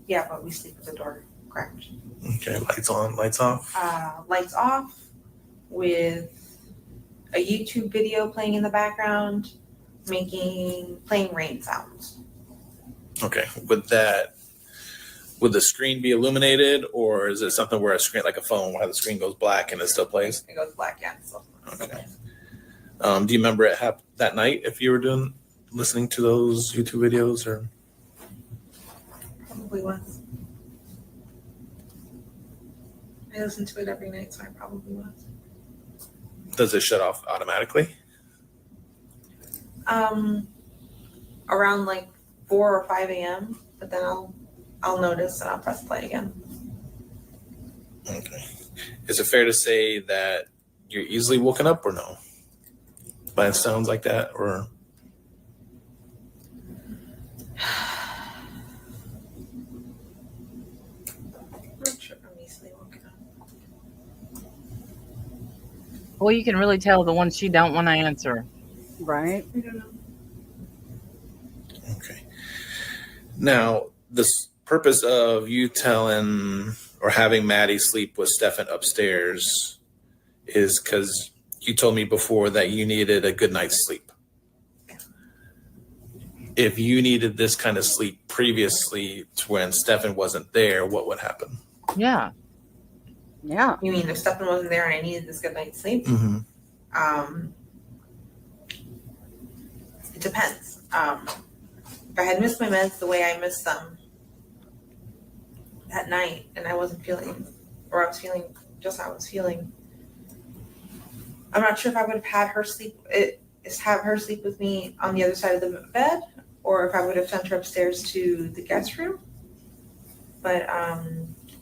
Yeah, but we sleep with the door cracked. Okay, lights on, lights off? Lights off with a YouTube video playing in the background, playing rain sounds. Okay, would the screen be illuminated, or is it something where a screen, like a phone, where the screen goes black and it still plays? It goes black, yeah. Okay. Do you remember it happened that night if you were listening to those YouTube videos, or? Probably was. I listen to it every night, so I probably was. Does it shut off automatically? Around like 4 or 5 a.m., but then I'll notice and I'll press play again. Okay. Is it fair to say that you're easily woken up or no? By sounds like that, or? I'm not sure if I'm easily woken up. Well, you can really tell the ones she don't want to answer. Right. I don't know. Okay. Now, the purpose of you telling or having Maddie sleep with Stefan upstairs is because you told me before that you needed a good night's sleep. If you needed this kind of sleep previously to when Stefan wasn't there, what would happen? Yeah. Yeah. You mean if Stefan wasn't there and I needed this good night's sleep? Mm-hmm. It depends. If I had missed my meds the way I missed them that night and I wasn't feeling, or I was feeling just how I was feeling, I'm not sure if I would have had her have her sleep with me on the other side of the bed, or if I would have sent her upstairs to the guest room. But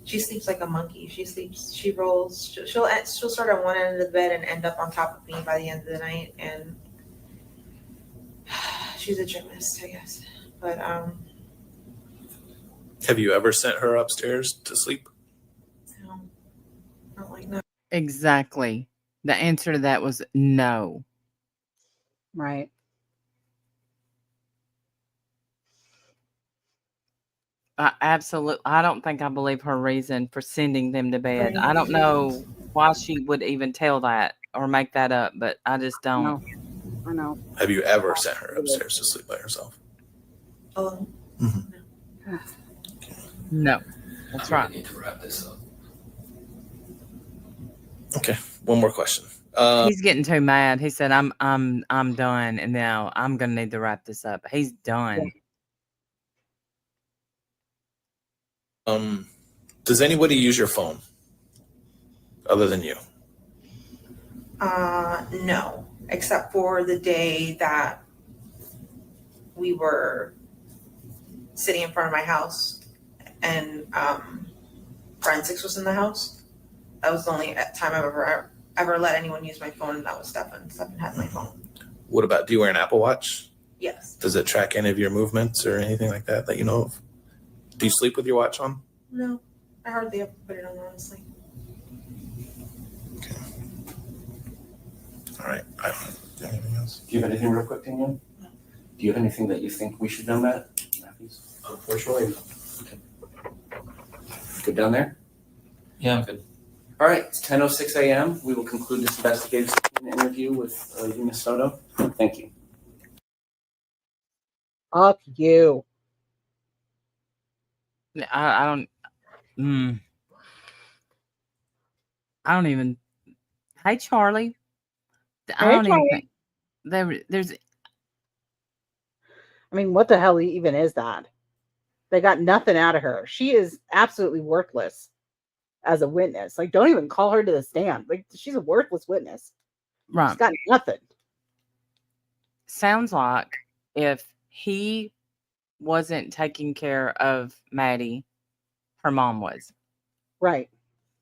she sleeps like a monkey. She rolls. She'll start on one end of the bed and end up on top of me by the end of the night. And she's a gymnast, I guess. But have you ever sent her upstairs to sleep? No, not like that. Exactly. The answer to that was no. Right. Absolutely. I don't think I believe her reason for sending them to bed. Right. I don't know why she would even tell that or make that up, but I just don't. No. I know. Have you ever sent her upstairs to sleep by herself? Oh, Mm-hmm. No. That's right. We need to wrap this up. Okay, one more question. He's getting too mad. He said, "I'm done, and now I'm gonna need to wrap this up." He's done. Does anybody use your phone other than you? no, except for the day that we were sitting in front of my house and forensics was in the house. That was the only time I've ever let anyone use my phone, and that was Stefan. Stefan had my phone. What about, do you wear an Apple Watch? Yes. Does it track any of your movements or anything like that you know of? Do you sleep with your watch on? No, I hardly ever put it on, honestly. Okay. All right. I don't have anything else. Do you have anything real quick, Danielle? No. Do you have anything that you think we should know, Matthews? Unfortunately, Good down there? yeah, I'm good. All right, it's 10:06 a.m. We will conclude this investigative interview with you, Ms. Soto. Thank you. Up you. I don't. I don't even. Hey, Charlie. I Hey, don't even Charlie. think there's. I mean, what the hell even is that? They got nothing out of her. She is absolutely worthless as a witness. Like, don't even call her to the stand. Like, she's a worthless witness. She's Right. got nothing. Sounds like if he wasn't taking care of Maddie, her mom was. Right.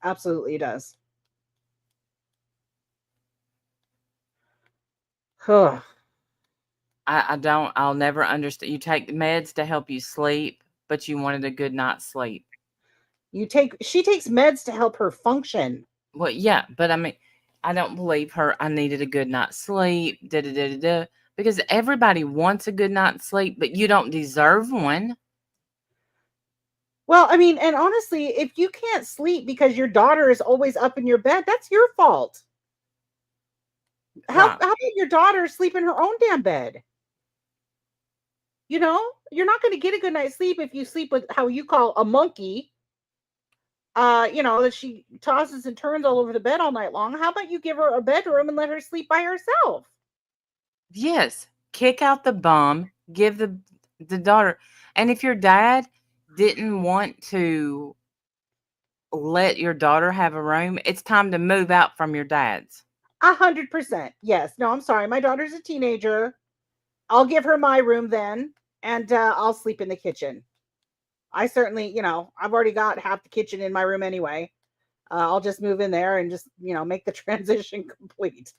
Absolutely does. Huh. I'll never understand. You take meds to help you sleep, but you wanted a good night's sleep. She takes meds to help her function. Well, yeah, but I mean, I don't believe her. I needed a good night's sleep, because everybody wants a good night's sleep, but you don't deserve one. Well, I mean, and honestly, if you can't sleep because your daughter is always up in your bed, that's your fault. How Right. about your daughter sleep in her own damn bed? You know, you're not going to get a good night's sleep if you sleep with how you call a monkey. That she tosses and turns all over the bed all night long. How about you give her a bedroom and let her sleep by herself? Yes, kick out the bum, give the daughter. And if your dad didn't want to let your daughter have a room, it's time to move out from your dad's. 100%. Yes. No, I'm sorry. My daughter's a teenager. I'll give her my room then, and I'll sleep in the kitchen. I certainly, I've already got half the kitchen in my room anyway. I'll just move in there and just, make the transition complete.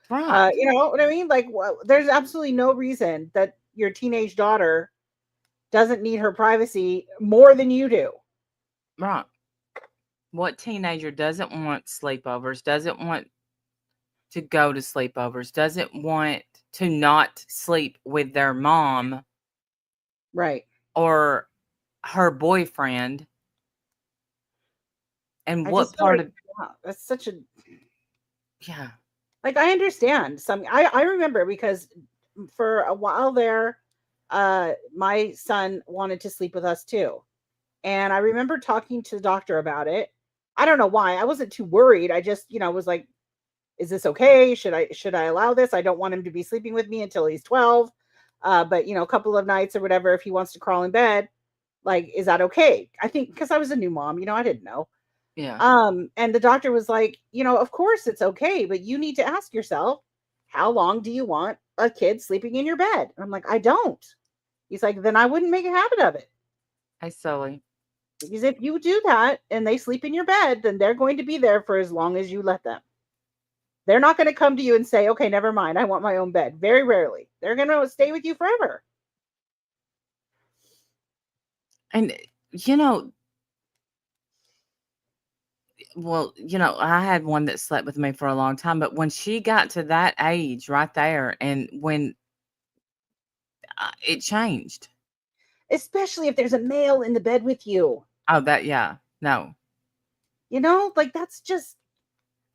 Right. You know what I mean? Like, there's absolutely no reason that your teenage daughter doesn't need her privacy more than you do. Right. What teenager doesn't want sleepovers, doesn't want to go to sleepovers, doesn't want to not sleep with their mom Right. or her boyfriend? And I what just feel part like, of wow, that's such a, yeah. like, I understand some, I remember because for a while there, my son wanted to sleep with us too. And I remember talking to the doctor about it. I don't know why. I wasn't too worried. I just, was like, is this okay? Should I allow this? I don't want him to be sleeping with me until he's 12. But a couple of nights or whatever, if he wants to crawl in bed, like, is that okay? I think because I was a new mom, I didn't know. Yeah. And the doctor was like, of course it's okay, but you need to ask yourself, how long do you want a kid sleeping in your bed? And I'm like, I don't. He's like, then I wouldn't make a habit of it. Hey, Sully. Because if you do that and they sleep in your bed, then they're going to be there for as long as you let them. They're not going to come to you and say, okay, never mind, I want my own bed. Very rarely. They're going to stay with you forever. And, well, I had one that slept with me for a long time, but when she got to that age right there, and when it changed. Especially if there's a male in the bed with you. Oh, yeah. No. Like, that's just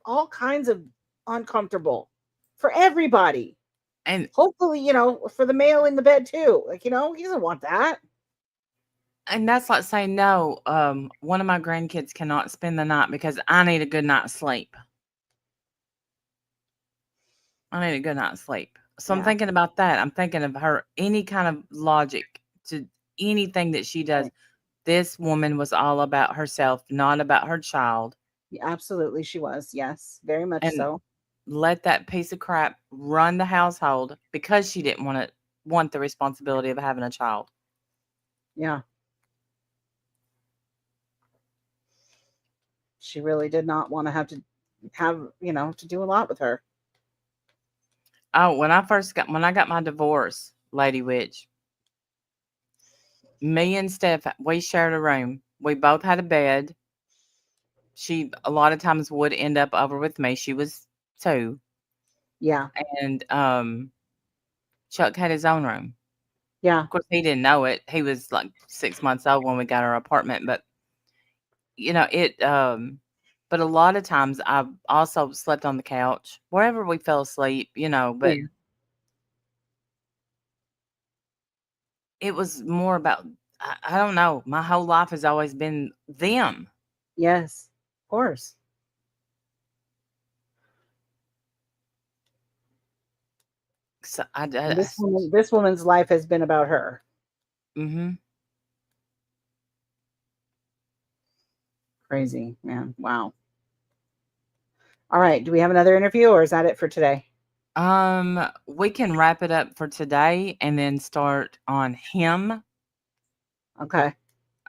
all kinds of uncomfortable for everybody. And hopefully, for the male in the bed too. Like, he doesn't want that. And that's like saying, no, one of my grandkids cannot spend the night because I need a good night's sleep. I need a good night's sleep. So I'm thinking about that. I'm thinking of her, any kind of logic to anything that she does. Right. This woman was all about herself, not about her child. Yeah, absolutely, she was. Yes, very much And so. let that piece of crap run the household because she didn't want the responsibility of having a child. Yeah. She really did not want to have to do a lot with her. Oh, when I got my divorce, Lady Witch, me and Steph, we shared a room. We both had a bed. She a lot of times would end up over with me. She was 2. Yeah. And Chuck had his own room. Yeah. Of course, he didn't know it. He was like 6 months old when we got our apartment, but but a lot of times I also slept on the couch wherever we fell asleep, but it was more about, I don't know. My whole life has always been them. Yes, of course. So And this woman's life has been about her. Mm-hmm. Crazy, man. Wow. All right. Do we have another interview, or is that it for today? We can wrap it up for today and then start on him. Okay.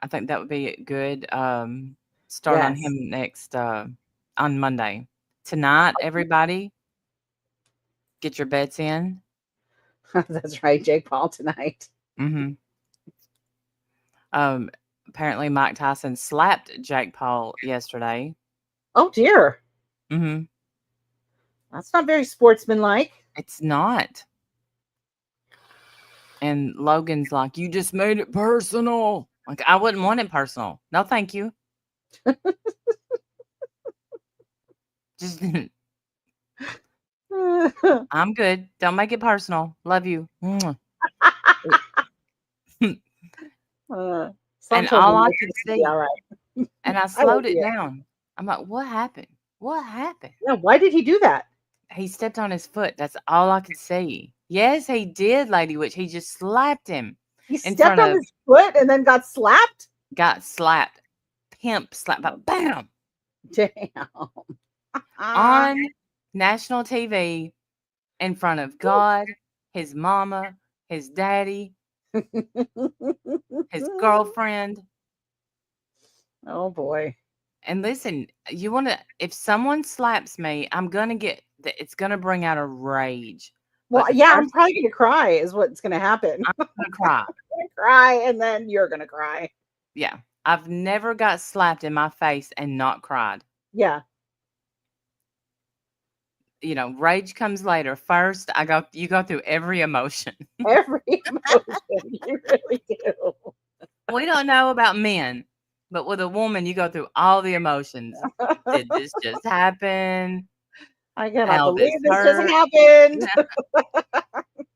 I think that would be good. Start on Yes. him next on Monday. Tonight, everybody, get your bets in. That's right. Jake Paul tonight. Mm-hmm. Apparently Mike Tyson slapped Jake Paul yesterday. Oh dear. Mm-hmm. That's not very sportsmanlike. It's not. And Logan's like, you just made it personal. Like, I wouldn't want it personal. No, thank you. Just I'm good. Don't make it personal. Love you. And all I could see, all right. and I slowed it down. I'm like, what happened? What happened? Yeah, why did he do that? He stepped on his foot. That's all I could see. Yes, he did, Lady Witch. He just slapped him. He stepped on his foot and then got slapped? Got slapped. Pimp slap. Bam! Damn. On national TV in front of God, his mama, his daddy, his girlfriend. Oh boy. And listen, if someone slaps me, it's going to bring out a rage. Well, yeah, I'm probably going to cry is what's going to happen. I'm going to cry. I'm going to cry and then you're going to cry. Yeah. I've never got slapped in my face and not cried. Yeah. You know, rage comes later. First, you go through every emotion. Every emotion. You really do. We don't know about men, but with a woman, you go through all the emotions. Did this just happen? I cannot believe this just happened.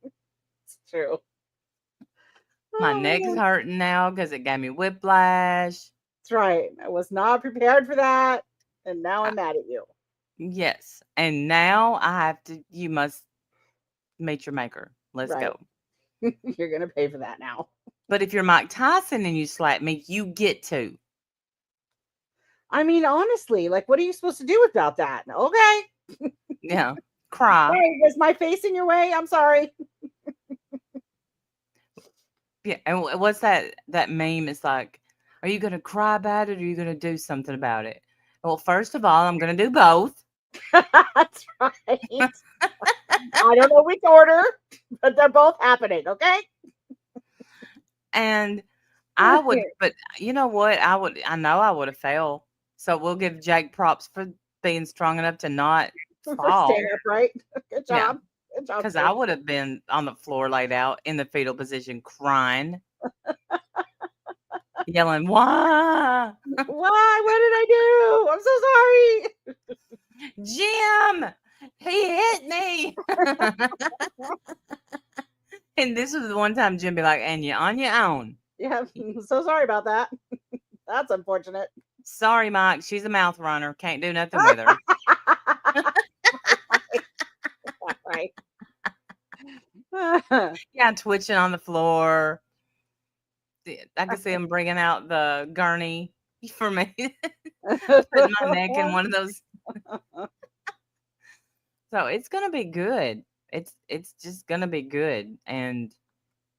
It's true. My neck's hurting now because it gave me whiplash. That's right. I was not prepared for that. And now I'm mad at you. Yes. And now you must meet your maker. Let's go. You're going to pay for that now. But if you're Mike Tyson and you slap me, you get to. I mean, honestly, like, what are you supposed to do about that? Okay. Yeah. Cry. Sorry, is my face in your way? I'm sorry. Yeah. And what's that meme? It's like, are you going to cry about it or are you going to do something about it? Well, first of all, I'm going to do both. That's right. I don't know which order, but they're both happening. Okay. And I would, but you know what? I know I would have failed. So we'll give Jake props for being strong enough to not fall. Stand up, right? Good job. Yeah. Because I would have been on the floor laid out in the fetal position crying. Yelling, why? Why? What did I do? I'm so sorry. Jim, he hit me. And this was the one time Jim be like, and you're on your own. Yeah, I'm so sorry about that. That's unfortunate. Sorry, Mike. She's a mouth runner. Can't do nothing with her. Right. Yeah, twitching on the floor. I could see him bringing out the gurney for me. Putting my neck in one of those. So it's gonna be good. It's just gonna be good. And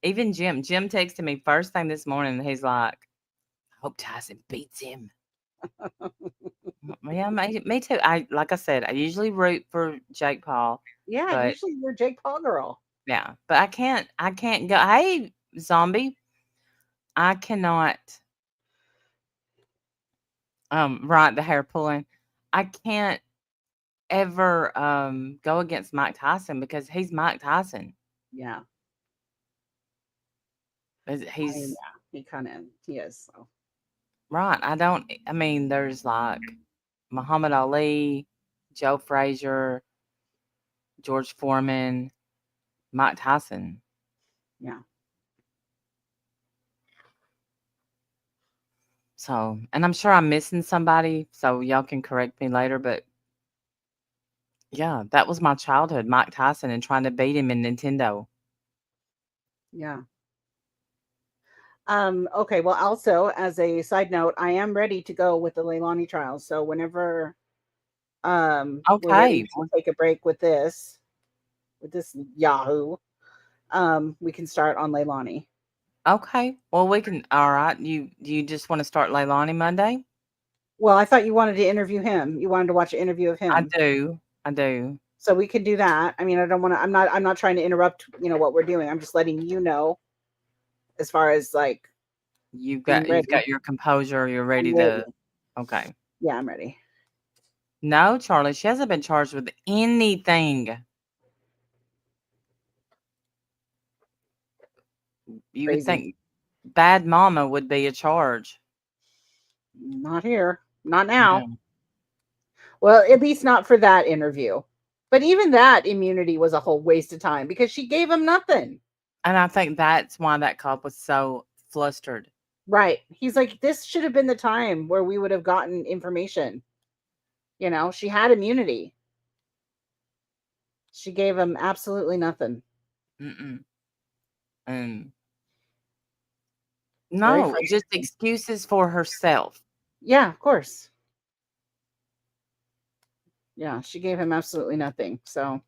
even Jim texted me first thing this morning. And he's like, I hope Tyson beats him. Yeah, me too. Like I said, I usually root for Jake Paul. Yeah, usually you're a Jake Paul girl. Yeah, but I can't go. Hey, zombie, I cannot. Right, the hair pulling. I can't ever go against Mike Tyson because he's Mike Tyson. Yeah. He is. So. Right. I mean, there's like Muhammad Ali, Joe Frazier, George Foreman, Mike Tyson. Yeah. So, and I'm sure I'm missing somebody, so y'all can correct me later, but Yeah, that was my childhood, Mike Tyson, and trying to beat him in Nintendo. Yeah. Okay, well, also as a side note, I am ready to go with the Leilani trials. So whenever we're ready Okay. to take a break with this Yahoo, we can start on Leilani. Okay. Well, we can. All right. You just want to start Leilani Monday? Well, I thought you wanted to interview him. You wanted to watch an interview of him. I do. I do. So we can do that. I mean, I don't want to. I'm not trying to interrupt. What we're doing. I'm just letting you know, as far as like You've being ready. got your composure. You're ready I'm ready. to. Okay. Yeah, I'm ready. No, Charlie, she hasn't been charged with anything. You would Crazy. think bad mama would be a charge. Not here. Not now. Yeah. Well, at least not for that interview. But even that immunity was a whole waste of time because she gave him nothing. And I think that's why that cop was so flustered. Right. He's like, this should have been the time where we would have gotten information. She had immunity. She gave him absolutely nothing. Mm-mm. Very No, frustrating. just excuses for herself. Yeah, of course. Yeah, she gave him absolutely nothing. So,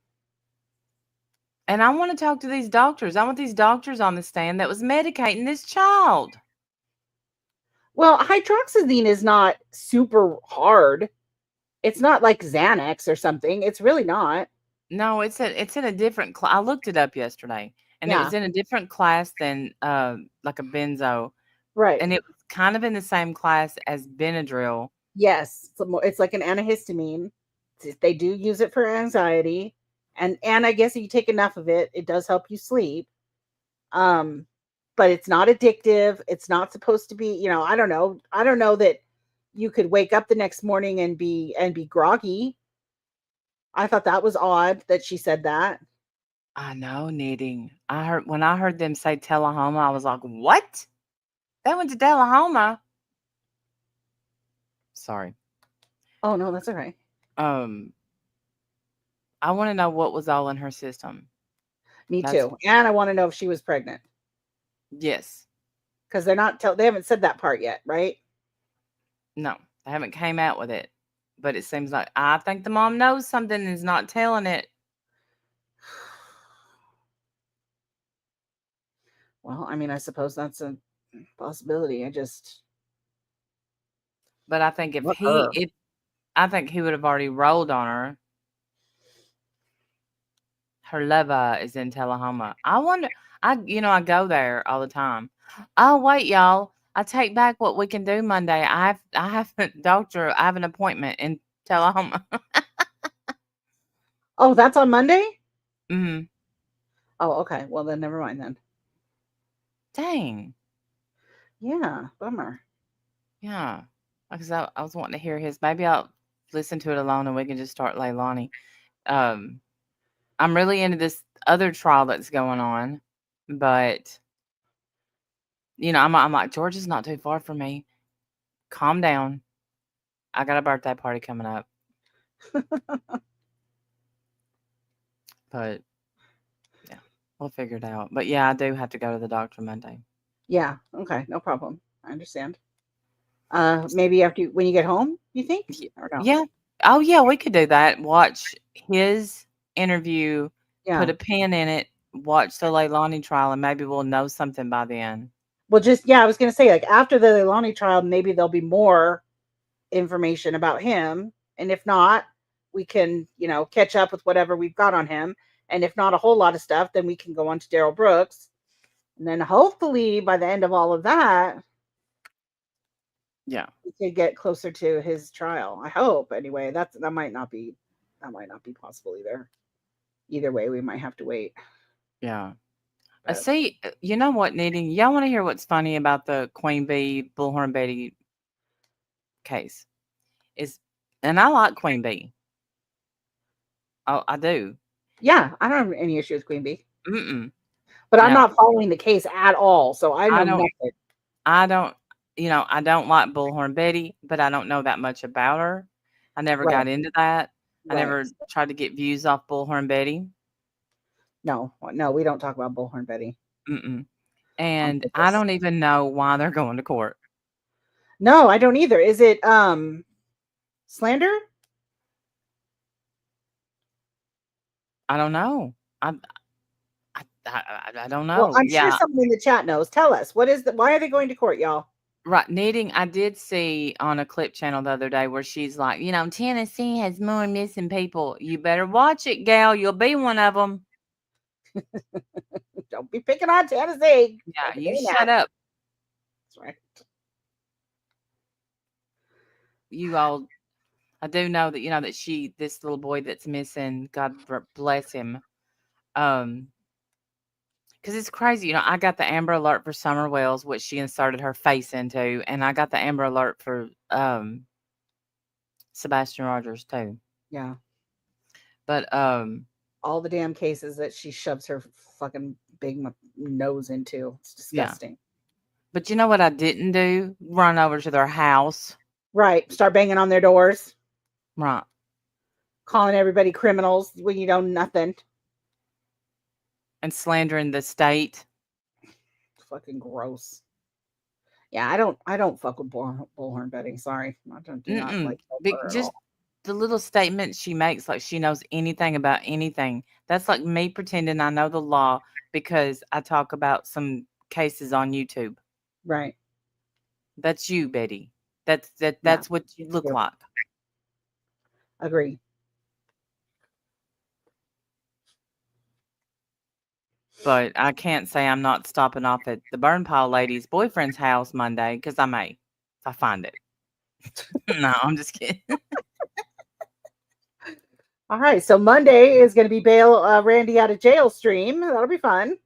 And I want to talk to these doctors. I want these doctors on the stand that was medicating this child. well, hydroxyzine is not super hard. It's not like Xanax or something. It's really not. No, it's in a different class. I looked it up yesterday, and it Yeah. was in a different class than like a benzo, Right. and it was kind of in the same class as Benadryl. Yes, it's like an antihistamine. They do use it for anxiety, and I guess if you take enough of it, it does help you sleep. But it's not addictive. It's not supposed to be. I don't know. I don't know that you could wake up the next morning and be groggy. I thought that was odd that she said that. I know, knitting. When I heard them say Tullahoma, I was like, "What? They went to Tullahoma?" Sorry. Oh no, that's all right. I want to know what was all in her system. Me That's too. And I want to know if she was pregnant Yes. because they haven't said that part yet, right? No, they haven't came out with it, but it seems like I think the mom knows something and is not telling it. Well, I mean, I suppose that's a possibility. But I think I think he would have already rolled on her. Her lover is in Tullahoma. I wonder. I go there all the time. Oh wait, y'all! I take back what we can do Monday. I have a doctor. I have an appointment in Tullahoma. Oh, that's on Monday? Hmm. Oh, okay. Well, then never mind then. Dang. Yeah, bummer. Yeah. Because I was wanting to hear his. Maybe I'll listen to it alone and we can just start Leilani. I'm really into this other trial that's going on, but I'm like, Georgia's not too far from me. Calm down. I got a birthday party coming up. But yeah, we'll figure it out. But yeah, I do have to go to the doctor Monday. Yeah, okay, no problem. I understand. Maybe when you get home, you think? Or no? Yeah. Oh yeah, we could do that. Watch his interview, Yeah. put a pin in it, watch the Leilani trial, and maybe we'll know something by then. Well, I was gonna say, like, after the Leilani trial, maybe there'll be more information about him, and if not, we can, catch up with whatever we've got on him, and if not a whole lot of stuff, then we can go on to Daryl Brooks, and then hopefully by the end of all of that, Yeah. we could get closer to his trial. I hope, anyway. That might not be possible either. Either way, we might have to wait. Yeah. But See, you know what, Knitting? Y'all want to hear what's funny about the Queen Bee, Bullhorn Betty case? And I like Queen Bee. Oh, I do. yeah, I don't have any issue with Queen Bee. Mm-mm. But I'm No. not following the case at all, so I know nothing. I don't like Bullhorn Betty, but I don't know that much about her. I never Right. got into that. I never tried to get views off Bullhorn Betty. No, we don't talk about Bullhorn Betty. And I don't even know why they're going to court. No, I don't either. Is it slander? I don't know. I don't know. Well, I'm sure someone in the chat knows. Tell us, why are they going to court, y'all? Right. Knitting, I did see on a clip channel the other day where she's like, Tennessee has more missing people. You better watch it, gal. You'll be one of them. Don't be picking on Tennessee. Yeah, you shut up. That's right. You all, I do know that, that this little boy that's missing, God bless him. Because it's crazy. I got the Amber Alert for Summer Wells, which she inserted her face into. And I got the Amber Alert for Sebastian Rogers, too. Yeah. But all the damn cases that she shoves her fucking big nose into. It's disgusting. Yeah. But you know what I didn't do? Run over to their house. Right. Start banging on their doors. Right. Calling everybody criminals when you know nothing. And slandering the state. Fucking gross. Yeah, I don't fuck with Bullhorn Betty. Sorry. I do not like her just at all. The little statements she makes, like she knows anything about anything. That's like me pretending I know the law because I talk about some cases on YouTube. Right. That's you, Betty. That's what you look like. Agree. But I can't say I'm not stopping off at the burn pile lady's boyfriend's house Monday because I may, if I find it. No, I'm just kidding. All right, so Monday is going to be bail Randy out of jail stream. That'll be fun.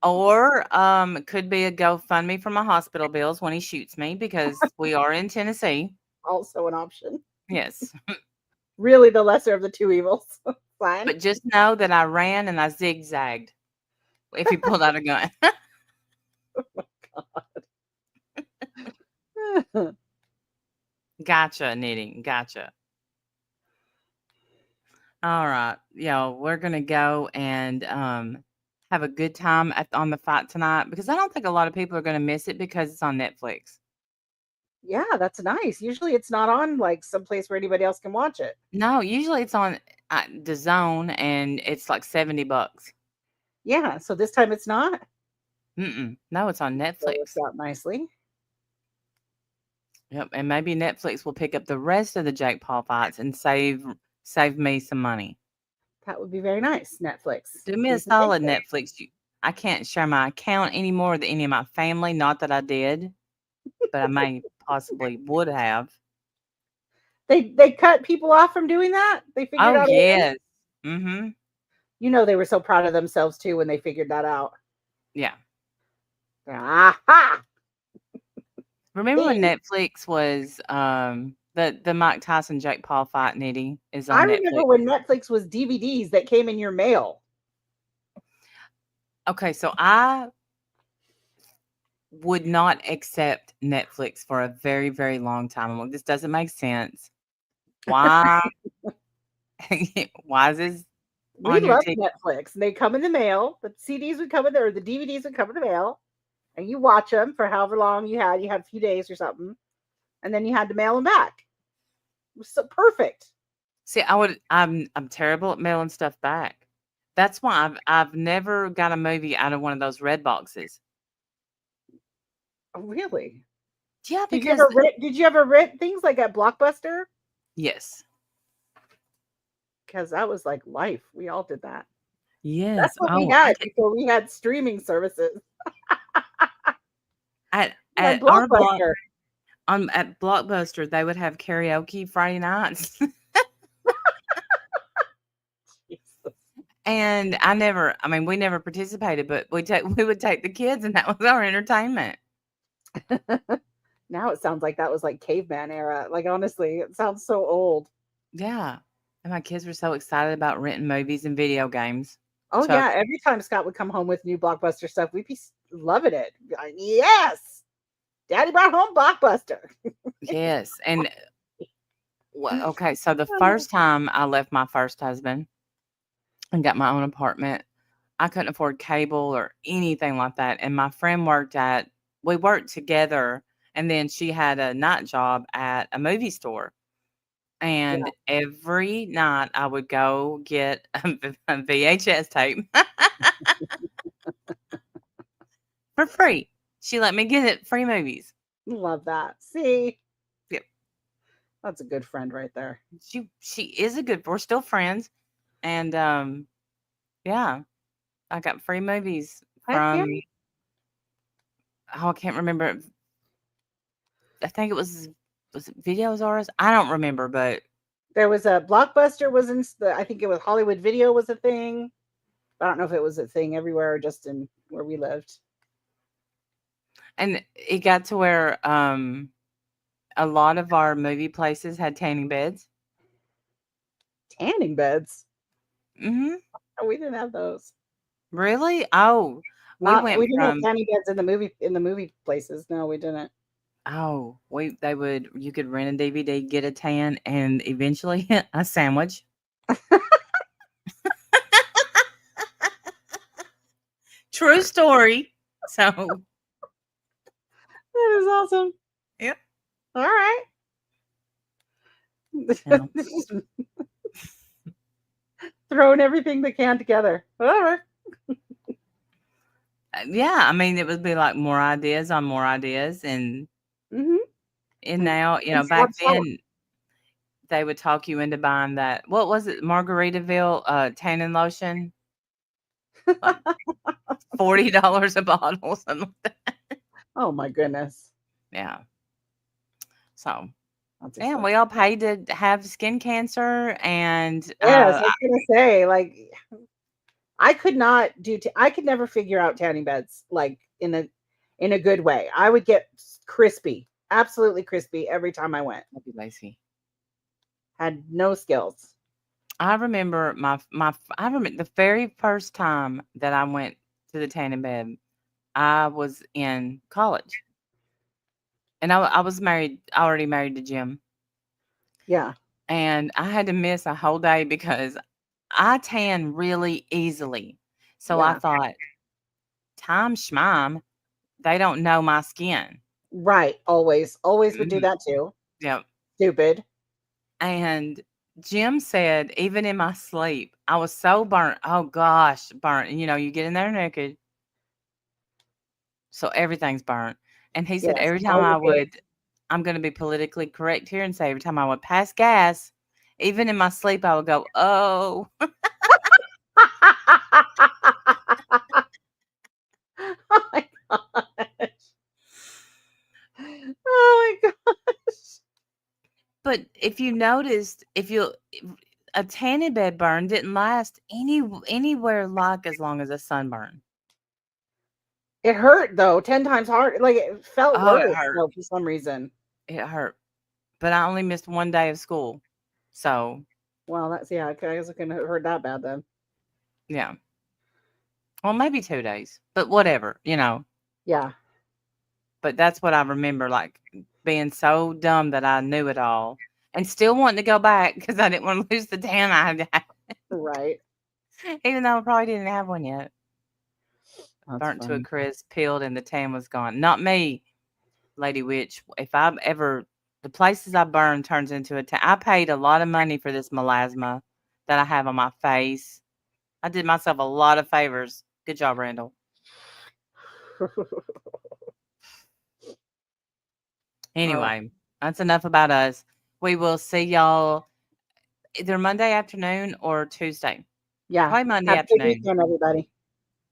Or it could be a GoFundMe for my hospital bills when he shoots me because we are in Tennessee. Also an option. Yes. Really the lesser of the two evils. Fine. But just know that I ran and I zigzagged if he pulled out a gun. Oh my God. Gotcha, Knitting. Gotcha. All right. We're going to go and have a good time on the fight tonight because I don't think a lot of people are going to miss it because it's on Netflix. Yeah, that's nice. Usually it's not on like someplace where anybody else can watch it. No, usually it's on the Zone and it's like $70. Yeah, so this time it's not? No, it's on Netflix. So it's out nicely. Yep, and maybe Netflix will pick up the rest of the Jake Paul fights and save me some money. That would be very nice, Netflix. Do me a solid, Netflix. I can't share my account anymore with any of my family. Not that I did, but I may possibly would have. They cut people off from doing that? They figured out. Oh, yes. Mm-hmm. They were so proud of themselves, too, when they figured that out. Yeah. Aha! Remember when Netflix was the Mike Tyson Jake Paul fight, Nitty, is on Netflix. I remember when Netflix was DVDs that came in your mail. Okay, so I would not accept Netflix for a very, very long time. I'm like, this doesn't make sense. Why? Why is this? We love Netflix. They come in the mail. The CDs would come in there, or the DVDs would come in the mail, and you watch them for however long you had. You had a few days or something, and then you had to mail them back. It was so perfect. See, I'm terrible at mailing stuff back. That's why I've never got a movie out of one of those red boxes. Oh, really? Yeah, because did you ever rent things like at Blockbuster? Yes. Because that was like life. We all did that. Yes. That's what we had before we had streaming services. At Blockbuster. At Blockbuster, they would have karaoke Friday nights. And we never participated, but we would take the kids and that was our entertainment. Now it sounds like that was like caveman era. Like, honestly, it sounds so old. Yeah. And my kids were so excited about renting movies and video games. Oh, yeah. Every time Scott would come home with new Blockbuster stuff, we'd be loving it. Like, yes. Daddy brought home Blockbuster. Yes. And Well, okay, so the first time I left my first husband and got my own apartment, I couldn't afford cable or anything like that. And my friend we worked together, and then she had a night job at a movie store. And every night I would go get a VHS tape for free. She let me get it, free movies. Love that. See? Yep. That's a good friend right there. She is we're still friends. And yeah, I got free movies from I can't remember. I think it was it Videos R Us? I don't remember, but there was a Blockbuster I think it was Hollywood Video was a thing. I don't know if it was a thing everywhere or just in where we lived. And it got to where a lot of our movie places had tanning beds. Tanning beds? Mm-hmm. We didn't have those. Really? Oh, we didn't have tanning beds in the movie places. No, we didn't. Oh, you could rent a DVD, get a tan, and eventually a sandwich. True story. So that is awesome. Yep. All right. Yeah. Throwing everything they can together. Whatever. Yeah, I mean, it would be like more ideas on more ideas, and now, back then they would talk you into buying that. What was it, Margaritaville tanning lotion? Like $40 a bottle, something like that. Oh my goodness. Yeah. So, we all paid to have skin cancer, and yes, I was gonna say, like, I could not I could never figure out tanning beds like in a good way. I would get crispy, absolutely crispy every time I went. I'd be lazy. Had no skills. I remember I remember the very first time that I went to the tanning bed. I was in college, and I was already married to Jim. Yeah, and I had to miss a whole day because I tan really easily. So I thought, time schmime, they don't know my skin. Right. Always would do that too. Yep. Stupid. And Jim said, even in my sleep, I was so burnt. Oh gosh, burnt. And you get in there naked. So everything's burnt. And he said every time I'm going to be politically correct here and say every time I would pass gas, even in my sleep, I would go, oh. Oh my gosh. Oh my gosh. But if you noticed, a tanning bed burn didn't last anywhere like as long as a sunburn. It hurt though, 10 times harder. Like it felt worse though, for some reason. It hurt. But I only missed one day of school. So well, I guess it couldn't have hurt that bad then. Yeah. Well, maybe 2 days. But whatever, Yeah. But that's what I remember, like being so dumb that I knew it all. And still wanting to go back because I didn't want to lose the tan I had. Right. Even though I probably didn't have one yet. That's burnt funny. to a crisp, peeled, and the tan was gone. Not me, Lady Witch. If I've ever, the places I burn turns into a tan. I paid a lot of money for this melasma that I have on my face. I did myself a lot of favors. Good job, Randall. Anyway, that's enough about us. We will see y'all either Monday afternoon or Tuesday. Yeah. Probably Monday Have a good afternoon. weekend, everybody.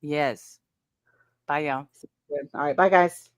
Yes. Bye, y'all. All right. Bye, guys.